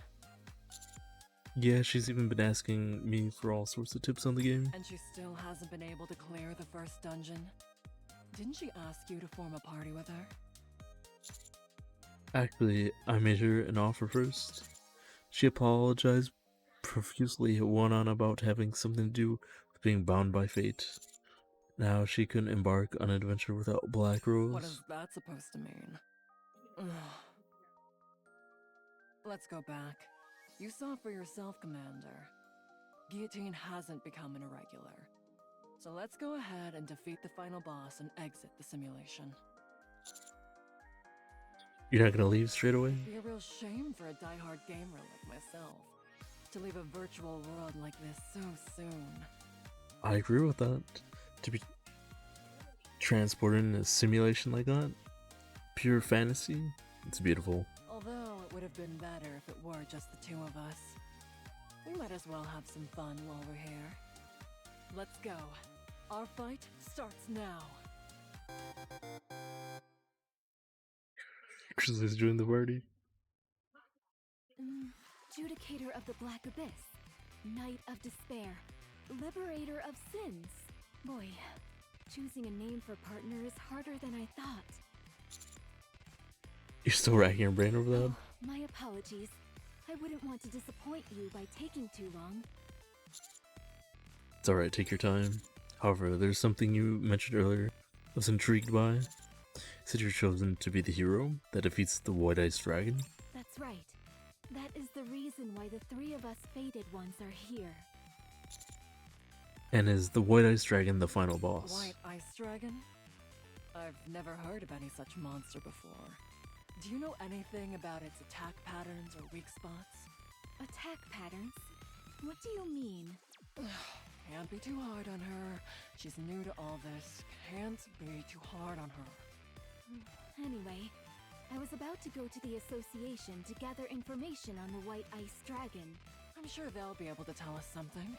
Yeah, she's even been asking me for all sorts of tips on the game. And she still hasn't been able to clear the first dungeon? Didn't she ask you to form a party with her? Actually, I made her an offer first. She apologized profusely, went on about having something to do with being bound by fate. Now she couldn't embark on an adventure without Black Rose. What is that supposed to mean? Ugh. Let's go back. You saw for yourself, Commander. Guillotine hasn't become an irregular. So let's go ahead and defeat the final boss and exit the simulation. You're not gonna leave straight away? It'd be a real shame for a diehard gamer like myself to leave a virtual world like this so soon. I agree with that. To be transported in a simulation like that, pure fantasy, it's beautiful. Although it would have been better if it were just the two of us. We might as well have some fun while we're here. Let's go. Our fight starts now. Grizzly's joined the party. Judicator of the Black Abyss, Knight of Despair, Liberator of Sins. Boy, choosing a name for partner is harder than I thought. You're still racking your brain over that? Oh, my apologies. I wouldn't want to disappoint you by taking too long. It's alright, take your time. However, there's something you mentioned earlier I was intrigued by. You said you're chosen to be the hero that defeats the white-iced dragon? That's right. That is the reason why the three of us fated ones are here. And is the white-iced dragon the final boss? White Ice Dragon? I've never heard of any such monster before. Do you know anything about its attack patterns or weak spots? Attack patterns? What do you mean? Can't be too hard on her. She's new to all this. Can't be too hard on her. Anyway, I was about to go to the association to gather information on the White Ice Dragon. I'm sure they'll be able to tell us something.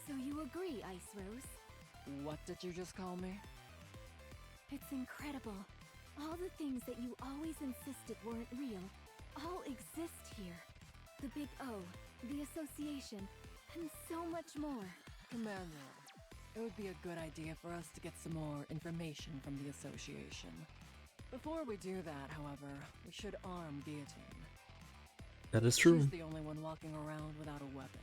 So you agree, Ice Rose? What did you just call me? It's incredible. All the things that you always insisted weren't real, all exist here. The Big O, the association, and so much more. Commander, it would be a good idea for us to get some more information from the association. Before we do that, however, we should arm Guillotine. That is true. She's the only one walking around without a weapon.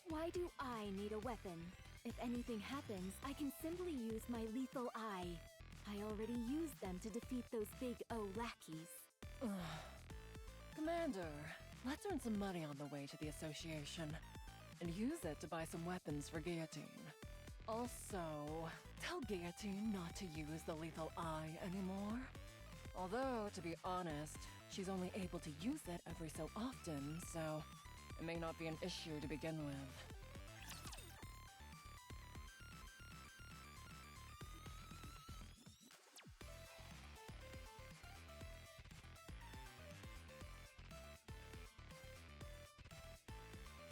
Why do I need a weapon? If anything happens, I can simply use my lethal eye. I already used them to defeat those Big O lackeys. Commander, let's earn some money on the way to the association, and use it to buy some weapons for Guillotine. Also, tell Guillotine not to use the lethal eye anymore. Although, to be honest, she's only able to use it every so often, so it may not be an issue to begin with.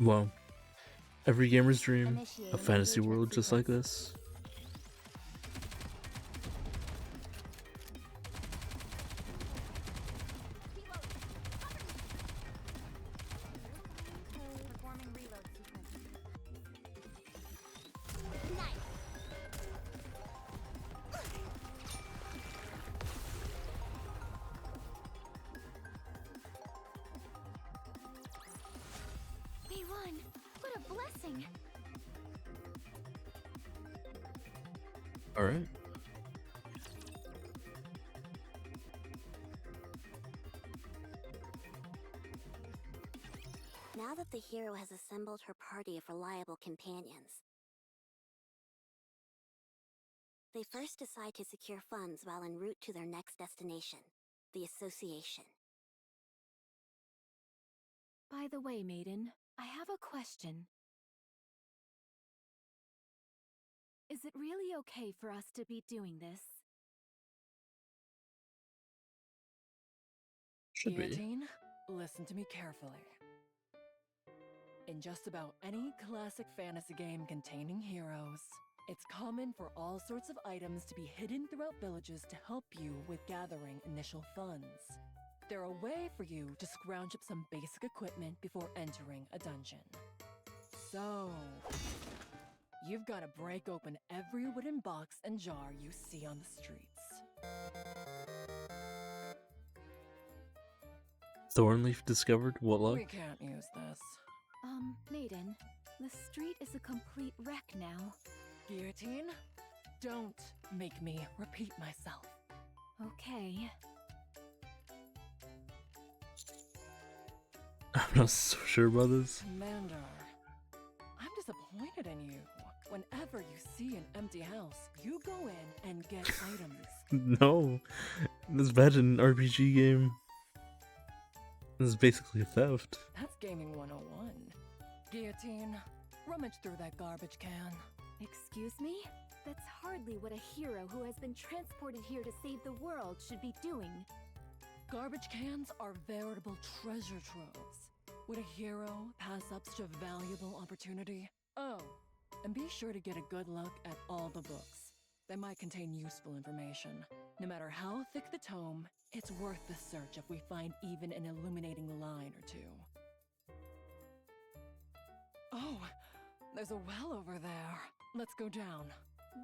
Well, every gamer's dream, Initiate a fantasy engagement world just like sequence. this. Performing reload sequence. We won! What a blessing! Alright. Now that the hero has assembled her party of reliable companions, they first decide to secure funds while en route to their next destination, the association. By the way, Maiden, I have a question. Is it really okay for us to be doing this? Should be. Guillotine, listen to me carefully. In just about any classic fantasy game containing heroes, it's common for all sorts of items to be hidden throughout villages to help you with gathering initial funds. They're a way for you to scrounge up some basic equipment before entering a dungeon. So, you've got to break open every wooden box and jar you see on the streets. Thornleaf discovered? What luck? We can't use this. Maiden, the street is a complete wreck now. Guillotine, don't make me repeat myself. Okay. I'm not so sure about this. Commander, I'm disappointed in you. Whenever you see an empty house, you go in and get items. No. This is bad in an RPG game. This is basically theft. That's Gaming 101. Guillotine, rummage through that garbage can. Excuse me? That's hardly what a hero who has been transported here to save the world should be doing. Garbage cans are veritable treasure troves. Would a hero pass up such a valuable opportunity? Oh, and be sure to get a good look at all the books. They might contain useful information. No matter how thick the tome, it's worth the search if we find even an illuminating line or two. Oh, there's a well over there. Let's go down.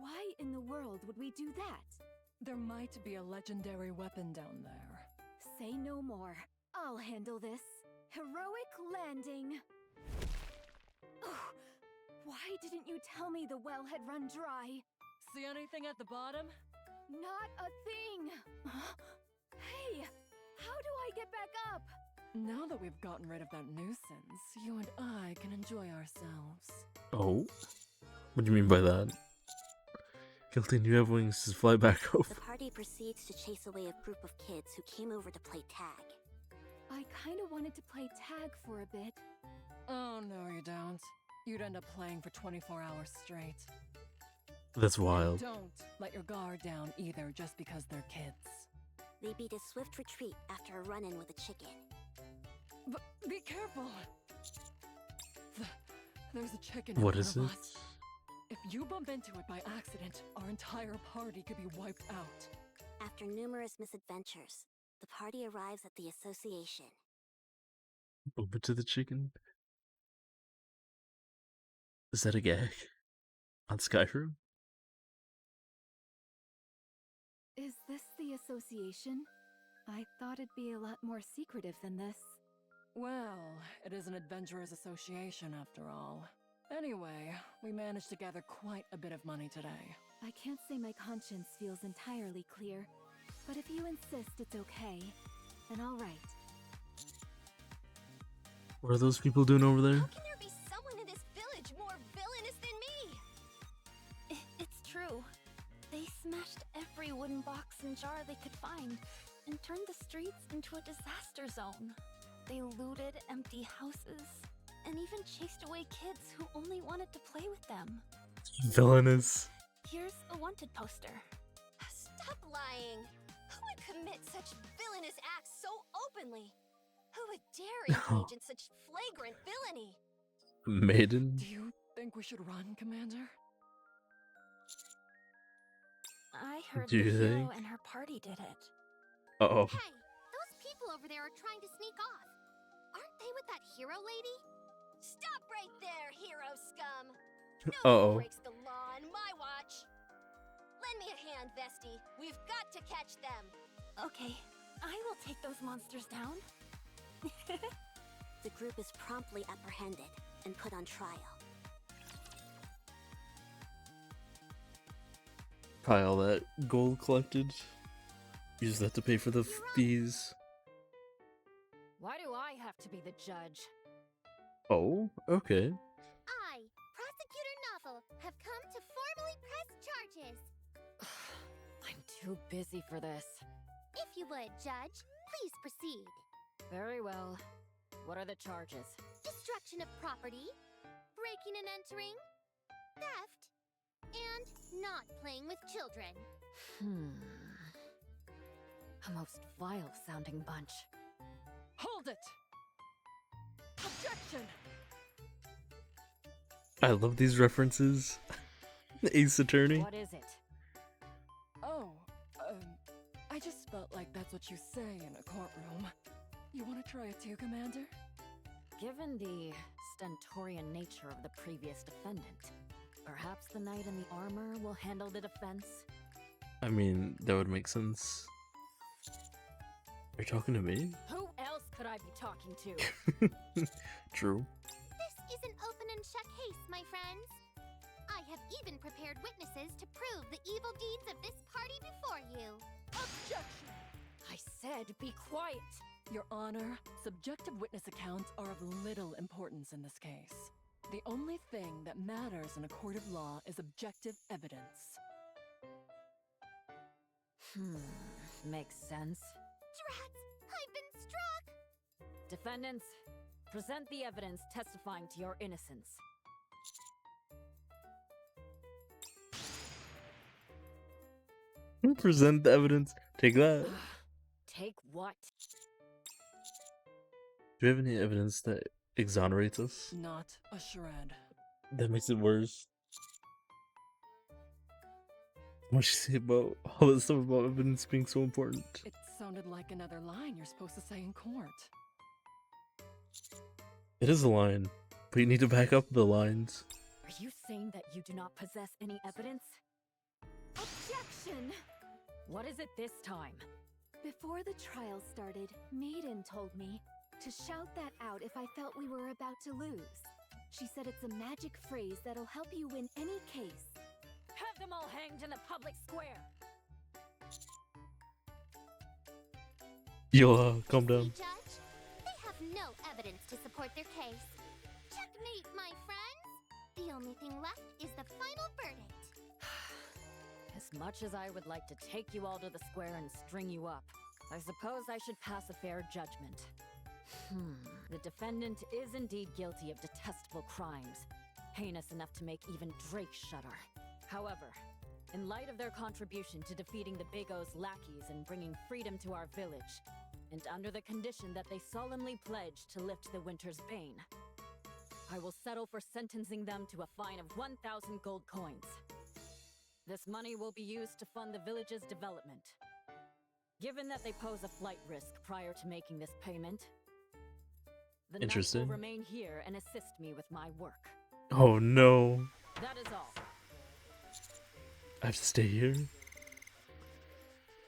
Why in the world would we do that? There might be a legendary weapon down there. Say no more. I'll handle this. Heroic landing. Oh, why didn't you tell me the well had run dry? See anything at the bottom? Not a thing. Hey, how do I get back up? Now that we've gotten rid of that nuisance, you and I can enjoy ourselves. Oh? What do you mean by that? Guilty, you have wings to fly back over. The party proceeds to chase away a group of kids who came over to play tag. I kinda wanted to play tag for a bit. Oh, no you don't. You'd end up playing for 24 hours straight. That's wild. Don't let your guard down either just because they're kids. They beat a swift retreat after a run-in with a chicken. But be careful! There's a chicken. What is it? If you bump into it by accident, our entire party could be wiped out. After numerous misadventures, the party arrives at the association. Bump into the chicken? Is that a gag? On Skyrim? Is this the association? I thought it'd be a lot more secretive than this. Well, it is an adventurers association after all. Anyway, we managed to gather quite a bit of money today. I can't say my conscience feels entirely clear, but if you insist it's okay, then all right. What are those people doing over there? How can there be someone in this village more villainous than me? It's true. They smashed every wooden box and jar they could find and turned the streets into a disaster zone. They looted empty houses and even chased away kids who only wanted to play with them. Villainous. Here's a wanted poster. Stop lying. Who would commit such villainous acts so openly? Who would dare engage in such flagrant villainy? Maiden? Do you think we should run, Commander? I heard Do the you hero think? and her party did it. Uh-oh. Hey, those people over there are trying to sneak off. Aren't they with that hero lady? Stop right there, hero scum! Nobody Uh-oh. breaks the law on my watch. Lend me a hand, Vesty. We've got to catch them. Okay, I will take those monsters down. The group is promptly apprehended and put on trial. Kyle, that gold collected, use that to pay for the fees. Why do I have to be the judge? Oh, okay. I, Prosecutor Novel, have come to formally press charges. I'm too busy for this. If you would, Judge, please proceed. Very well. What are the charges? Destruction of property, breaking and entering, theft, and not playing with children. A most vile-sounding bunch. Hold it! Objection! I love these references. Ace Attorney. What is it? Oh, I just felt like that's what you say in a courtroom. You want to try it too, Commander? Given the stentorian nature of the previous defendant, perhaps the knight in the armor will handle the defense? I mean, that would make sense. Are you talking to me? Who else could I be talking to? True. This is an open and shut case, my friends. I have even prepared witnesses to prove the evil deeds of this party before you. Objection! I said be quiet! Your Honor, subjective witness accounts are of little importance in this case. The only thing that matters in a court of law is objective evidence. Makes sense. Drats! I've been struck! Defendants, present the evidence testifying to your innocence. Present the evidence. Take that. Take what? Do you have any evidence that exonerates us? Not a shred. That makes it worse. What she say about all this stuff about evidence being so important? It sounded like another line you're supposed to say in court. It is a line, but you need to back up the lines. Are you saying that you do not possess any evidence? Objection! What is it this time? Before the trial started, Maiden told me to shout that out if I felt we were about to lose. She said it's a magic phrase that'll help you win any case. Have them all hanged in the public square. Yo, calm down. Judge, they have no evidence to support their case. Checkmate, my friends. The only thing left is the final verdict. As much as I would like to take you all to the square and string you up, I suppose I should pass a fair judgment. The defendant is indeed guilty of detestable crimes, heinous enough to make even Drake shudder. However, in light of their contribution to defeating the Big O's lackeys and bringing freedom to our village, and under the condition that they solemnly pledge to lift the winter's bane, I will settle for sentencing them to a fine of 1,000 gold coins. This money will be used to fund the village's development. Given that they pose a flight risk prior to making this payment, the knight Interesting. will remain here and assist me with my work. Oh no. That is all. I have to stay here?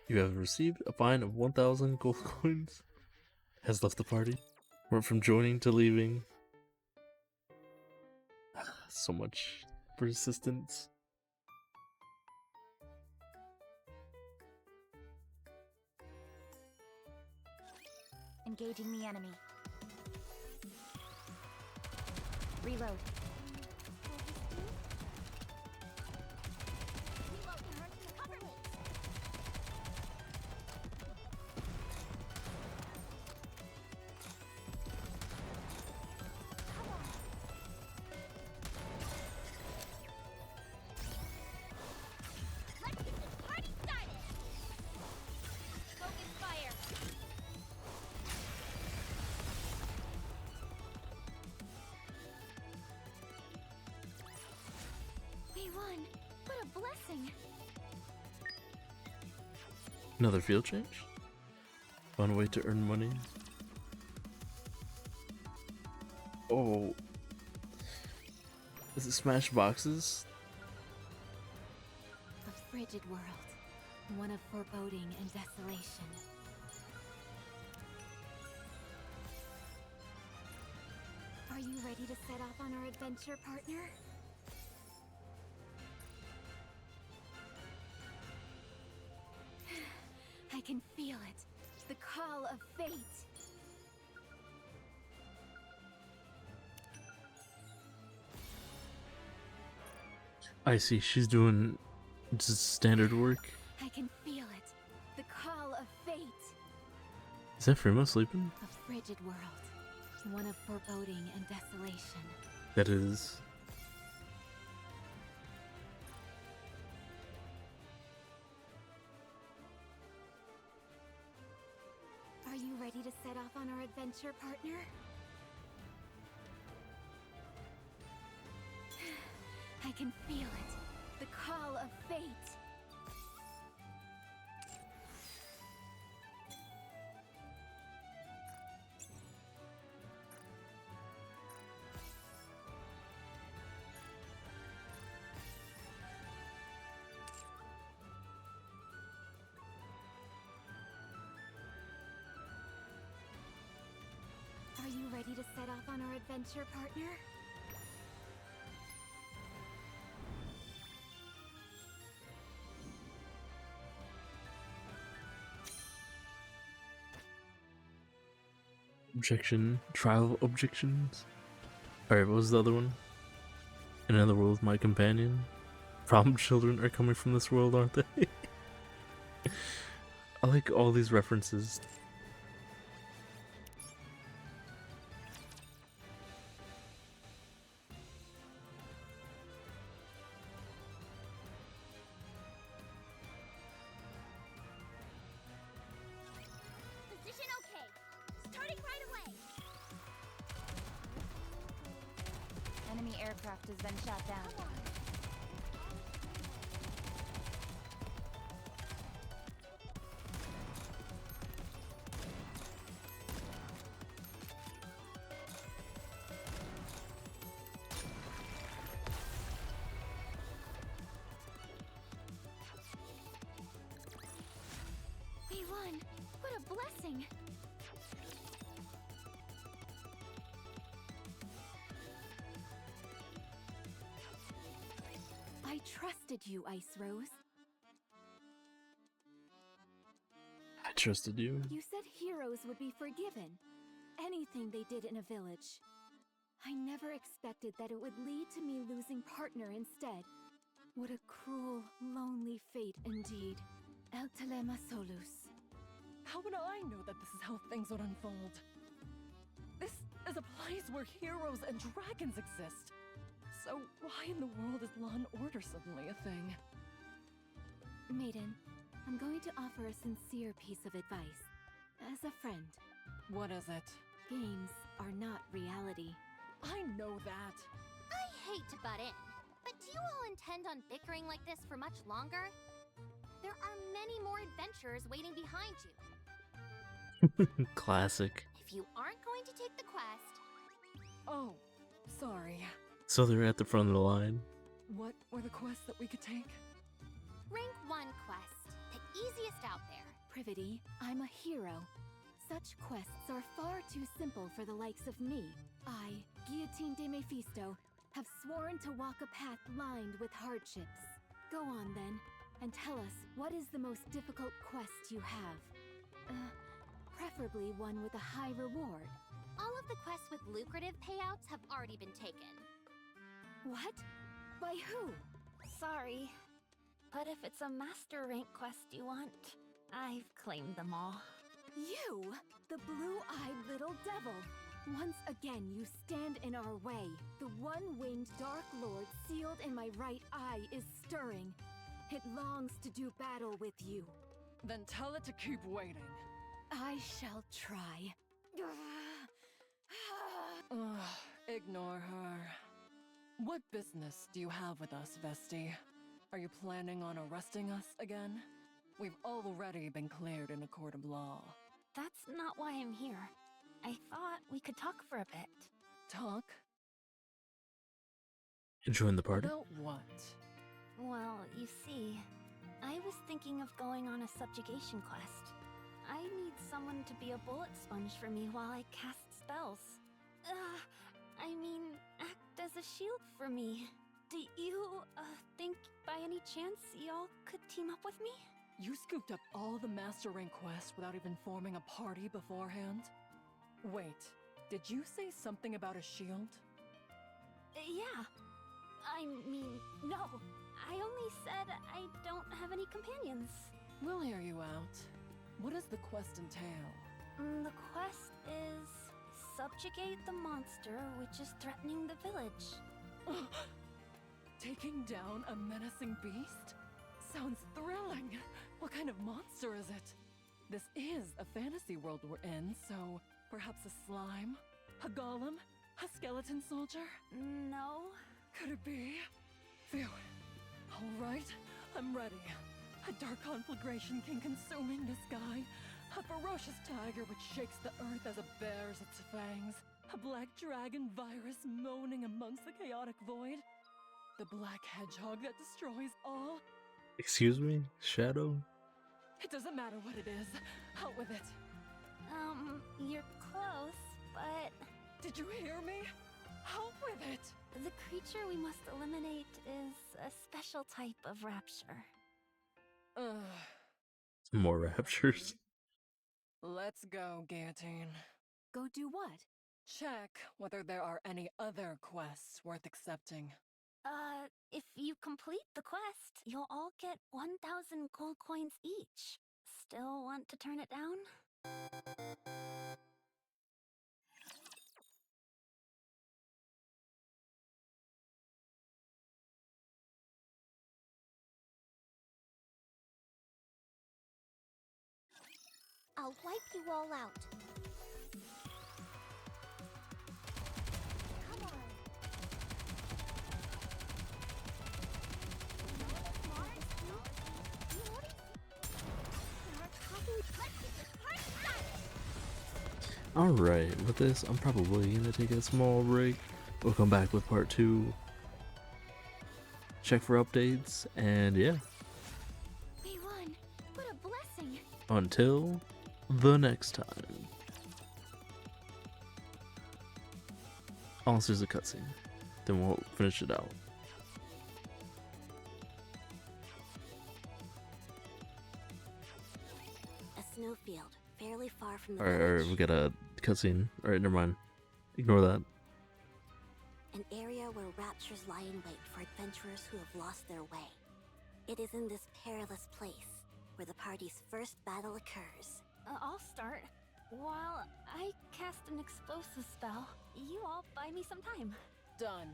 You have received a fine of 1,000 gold coins. Has left the party. Went from joining to leaving. So much persistence. Engaging the enemy. Reload. We won! What a blessing! Another field change? Fun way to earn money. Oh. Does it smash boxes? A frigid world. One of foreboding and desolation. Are you ready to set off on our adventure, partner? I can feel it. The call of fate. I see, she's doing just standard work. I can feel it. The call of fate. Is that Frima sleeping? A frigid world. One of foreboding and desolation. That is. Are you ready to set off on our adventure, partner? I can feel it. The call of fate. Are you ready to set off on our adventure, partner? Objection. Trial objections. Alright, what was the other one? In another world, my companion. Problem children are coming from this world, aren't they? I like all these references. Position okay. Starting right away. Enemy aircraft has been shot down. blessing. I trusted you, Ice Rose. I trusted you. You said heroes would be forgiven. Anything they did in a village. I never expected that it would lead to me losing partner instead. What a cruel, lonely fate indeed. El telema solus. How would I know that this is how things would unfold? This is a place where heroes and dragons exist. So why in the world is law and order suddenly a thing? Maiden, I'm going to offer a sincere piece of advice. As a friend, What is it? games are not reality. I know that. I hate to butt in, but do you all intend on bickering like this for much longer? There are many more adventures waiting behind you. Classic. If you aren't going to take the quest, Oh, sorry. So they're at the front of the line. What were the quests that we could take? rank 1 quest, the easiest out there. Privity, I'm a hero. Such quests are far too simple for the likes of me. I, Guillotine de Mephisto, have sworn to walk a path lined with hardships. Go on then, and tell us what is the most difficult quest you have. Preferably one with a high reward. All of the quests with lucrative payouts have already been taken. What? By who? Sorry, but if it's a master rank quest you want, I've claimed them all. You, the blue-eyed little devil! Once again, you stand in our way. The one-winged Dark Lord sealed in my right eye is stirring. It longs to do battle with you. Then tell it to keep waiting. I shall try. Ugh, ignore her. What business do you have with us, Vesti? Are you planning on arresting us again? We've already been cleared in a court of law. That's not why I'm here. I thought we could talk for a bit. Talk? Join the party. About what? Well, you see, I was thinking of going on a subjugation quest. I need someone to be a bullet sponge for me while I cast spells. Act as a shield for me. Do you, think by any chance y'all could team up with me? You scooped up all the master rank quests without even forming a party beforehand? Wait, did you say something about a shield? Yeah. No. I only said I don't have any companions. We'll hear you out. What does the quest entail? The quest is subjugate the monster which is threatening the village. Taking down a menacing beast? Sounds thrilling. What kind of monster is it? This is a fantasy world we're in, so perhaps a slime? A golem? A skeleton soldier? No. Could it be? Phew. Alright, I'm ready. A dark conflagration king consuming the sky. A ferocious tiger which shakes the earth as it bares its fangs. A black dragon virus moaning amongst the chaotic void. The black hedgehog that destroys all. Excuse me? Shadow? It doesn't matter what it is. Out with it. You're close, but Did you hear me? Out with it! the creature we must eliminate is a special type of rapture. Ugh. More raptures. Let's go, Guillotine. Go do what? Check whether there are any other quests worth accepting. If you complete the quest, you'll all get 1,000 gold coins each. Still want to turn it down? I'll wipe you all out. Come on. Alright, with this, I'm probably gonna take a small break. We'll come back with part 2. Check for updates, and yeah. We won! What a blessing! Until the next time. Unless there's a cutscene, then we'll finish it out. A snowfield, fairly far from the Alright, village. we got a cutscene. Alright, never mind. Ignore that. An area where raptures lie in wait for adventurers who have lost their way. It is in this perilous place where the party's first battle occurs. I'll start. While I cast an explosive spell, you all buy me some time. Done.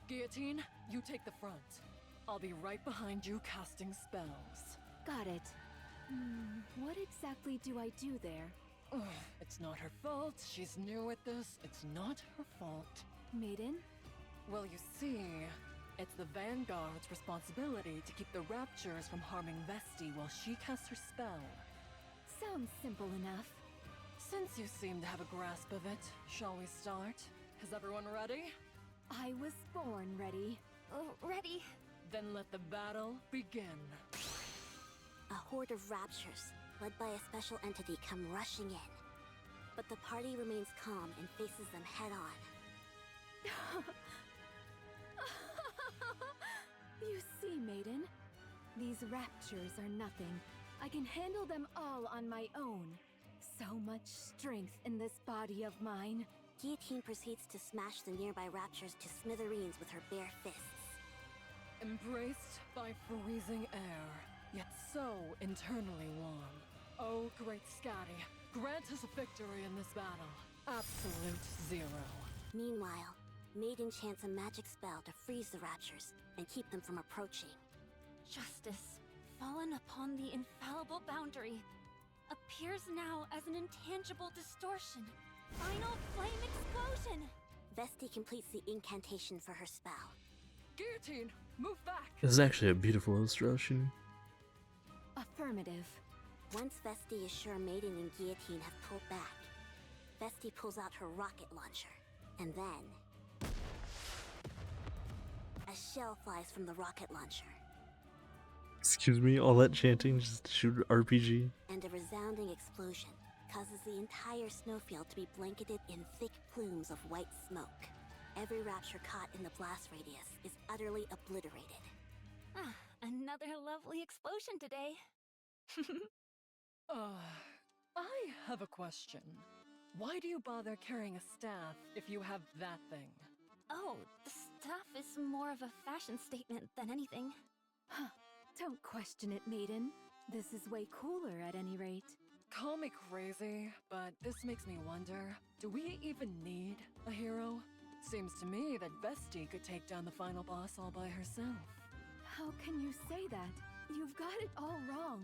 Guillotine, you take the front. I'll be right behind you casting spells. Got it. What exactly do I do there? Ugh, it's not her fault. She's new at this. It's not her fault. Maiden? Well, you see, it's the Vanguard's responsibility to keep the Raptures from harming Vesti while she casts her spell. Sounds simple enough. Since you seem to have a grasp of it, shall we start? Is everyone ready? I was born ready. Ready? Then let the battle begin. A horde of raptures, led by a special entity, come rushing in. But the party remains calm and faces them head on. You see, Maiden? These raptures are nothing. I can handle them all on my own. So much strength in this body of mine. Guillotine proceeds to smash the nearby raptures to smithereens with her bare fists. Embraced by freezing air, yet so internally warm. Oh, great Scotty, grant us a victory in this battle. Absolute zero. Meanwhile, Maiden chants a magic spell to freeze the raptures and keep them from approaching. Justice, fallen upon the infallible boundary, appears now as an intangible distortion. Final flame explosion! Vesti completes the incantation for her spell. Guillotine, move back! This is actually a beautiful illustration. Affirmative. Once Vesti is sure Maiden and Guillotine have pulled back, Vesti pulls out her rocket launcher, and then a shell flies from the rocket launcher, Excuse me, all that chanting just to shoot RPG. and a resounding explosion causes the entire snowfield to be blanketed in thick plumes of white smoke. Every rapture caught in the blast radius is utterly obliterated. Another lovely explosion today. I have a question. Why do you bother carrying a staff if you have that thing? Oh, the staff is more of a fashion statement than anything. Don't question it, Maiden. This is way cooler at any rate. Call me crazy, but this makes me wonder, do we even need a hero? Seems to me that Vesti could take down the final boss all by herself. How can you say that? You've got it all wrong.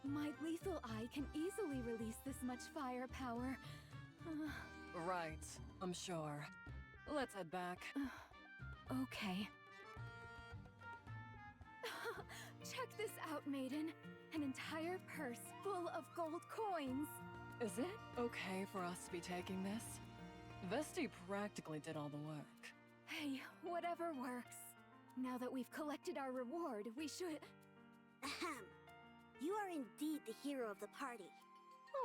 My lethal eye can easily release this much firepower. Right, I'm sure. Let's head back. Okay. Check this out, Maiden. An entire purse full of gold coins. Is it okay for us to be taking this? Vesti practically did all the work. Hey, whatever works. Now that we've collected our reward, we should... Ahem. You are indeed the hero of the party.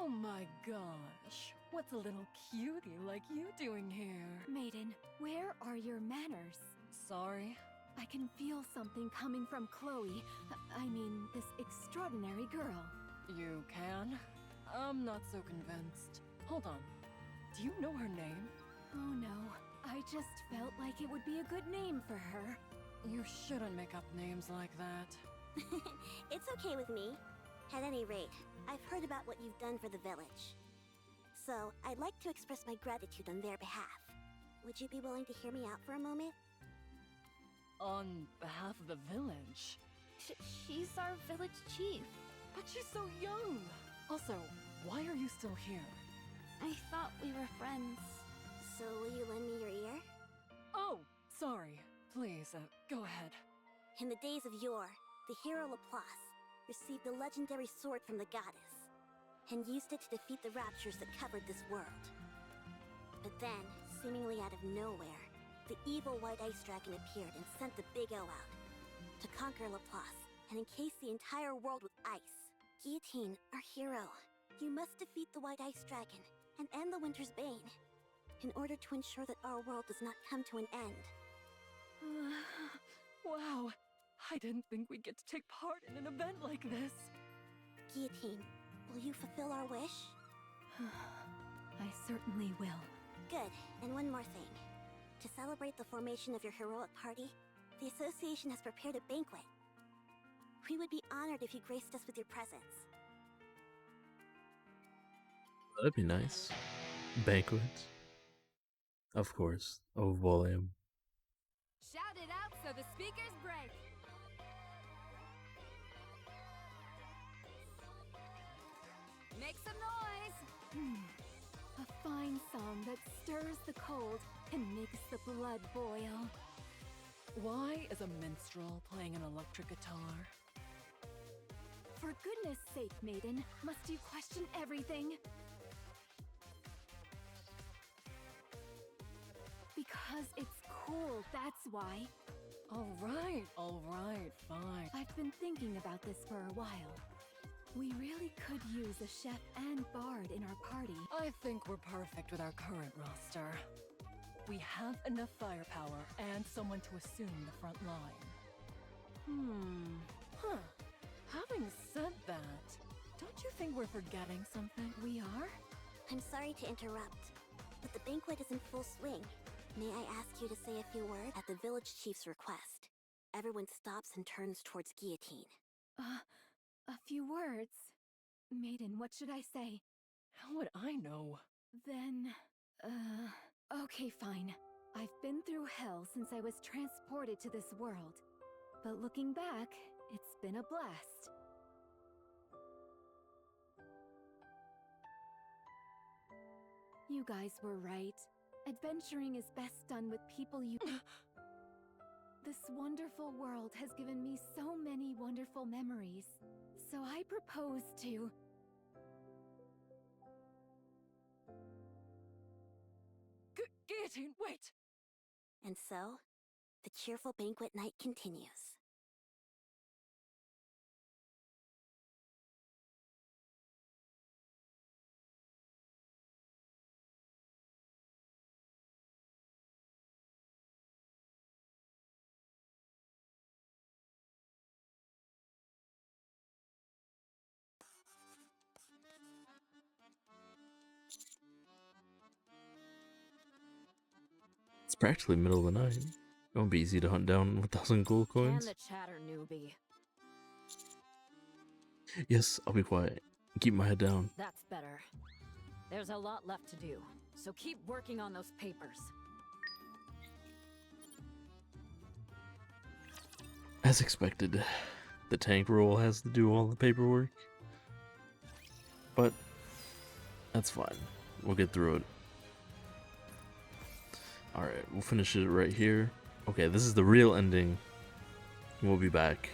Oh my gosh, what's a little cutie like you doing here? Maiden, where are your manners? Sorry? I can feel something coming from Chloe. I mean, this extraordinary girl. You can? I'm not so convinced. Hold on. Do you know her name? Oh no, I just felt like it would be a good name for her. You shouldn't make up names like that. It's okay with me. At any rate, I've heard about what you've done for the village. So, I'd like to express my gratitude on their behalf. Would you be willing to hear me out for a moment? On behalf of the village? She's our village chief. But she's so young! Also, why are you still here? I thought we were friends. So, will you lend me your ear? Oh, sorry. Please, go ahead. In the days of yore, the hero Laplace received the legendary sword from the goddess, and used it to defeat the raptures that covered this world. But then, seemingly out of nowhere, the evil white ice dragon appeared and sent the Big O out to conquer Laplace and encase the entire world with ice. Guillotine, our hero, You must defeat the White Ice Dragon and end the Winter's Bane in order to ensure that our world does not come to an end. Wow, I didn't think we'd get to take part in an event like this. Guillotine, will you fulfill our wish? I certainly will. Good, and one more thing. To celebrate the formation of your heroic party, the association has prepared a banquet. We would be honored if you graced us with your presence. That'd be nice. Banquet. Of course. Oh, volume. Shout it out so the speakers break. Make some noise. A fine song that stirs the cold and makes the blood boil. Why is a minstrel playing an electric guitar? For goodness sake, maiden, must you question everything? Because it's cool, that's why. All right, fine. I've been thinking about this for a while. We really could use a chef and bard in our party. I think we're perfect with our current roster. We have enough firepower and someone to assume the front line. Having said that, don't you think we're forgetting something? We are? I'm sorry to interrupt, but the banquet is in full swing. May I ask you to say a few words at the village chief's request? Everyone stops and turns towards Guillotine. A few words. Maiden, what should I say? How would I know? Then, okay, fine. I've been through hell since I was transported to this world. But looking back, it's been a blast. You guys were right. Adventuring is best done with people you... This wonderful world has given me so many wonderful memories. So I propose to... Guillotine, wait! And so, the cheerful banquet night continues. It's practically middle of the night. It won't be easy to hunt down 1,000 gold And coins. the chatter, newbie. Yes, I'll be quiet. Keep my head down. That's better. There's a lot left to do, so keep working on those papers. As expected, the tank role has to do all the paperwork. But that's fine. We'll get through it. Alright, we'll finish it right here. Okay, this is the real ending. We'll be back.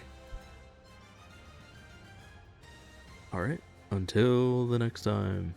Alright, until the next time.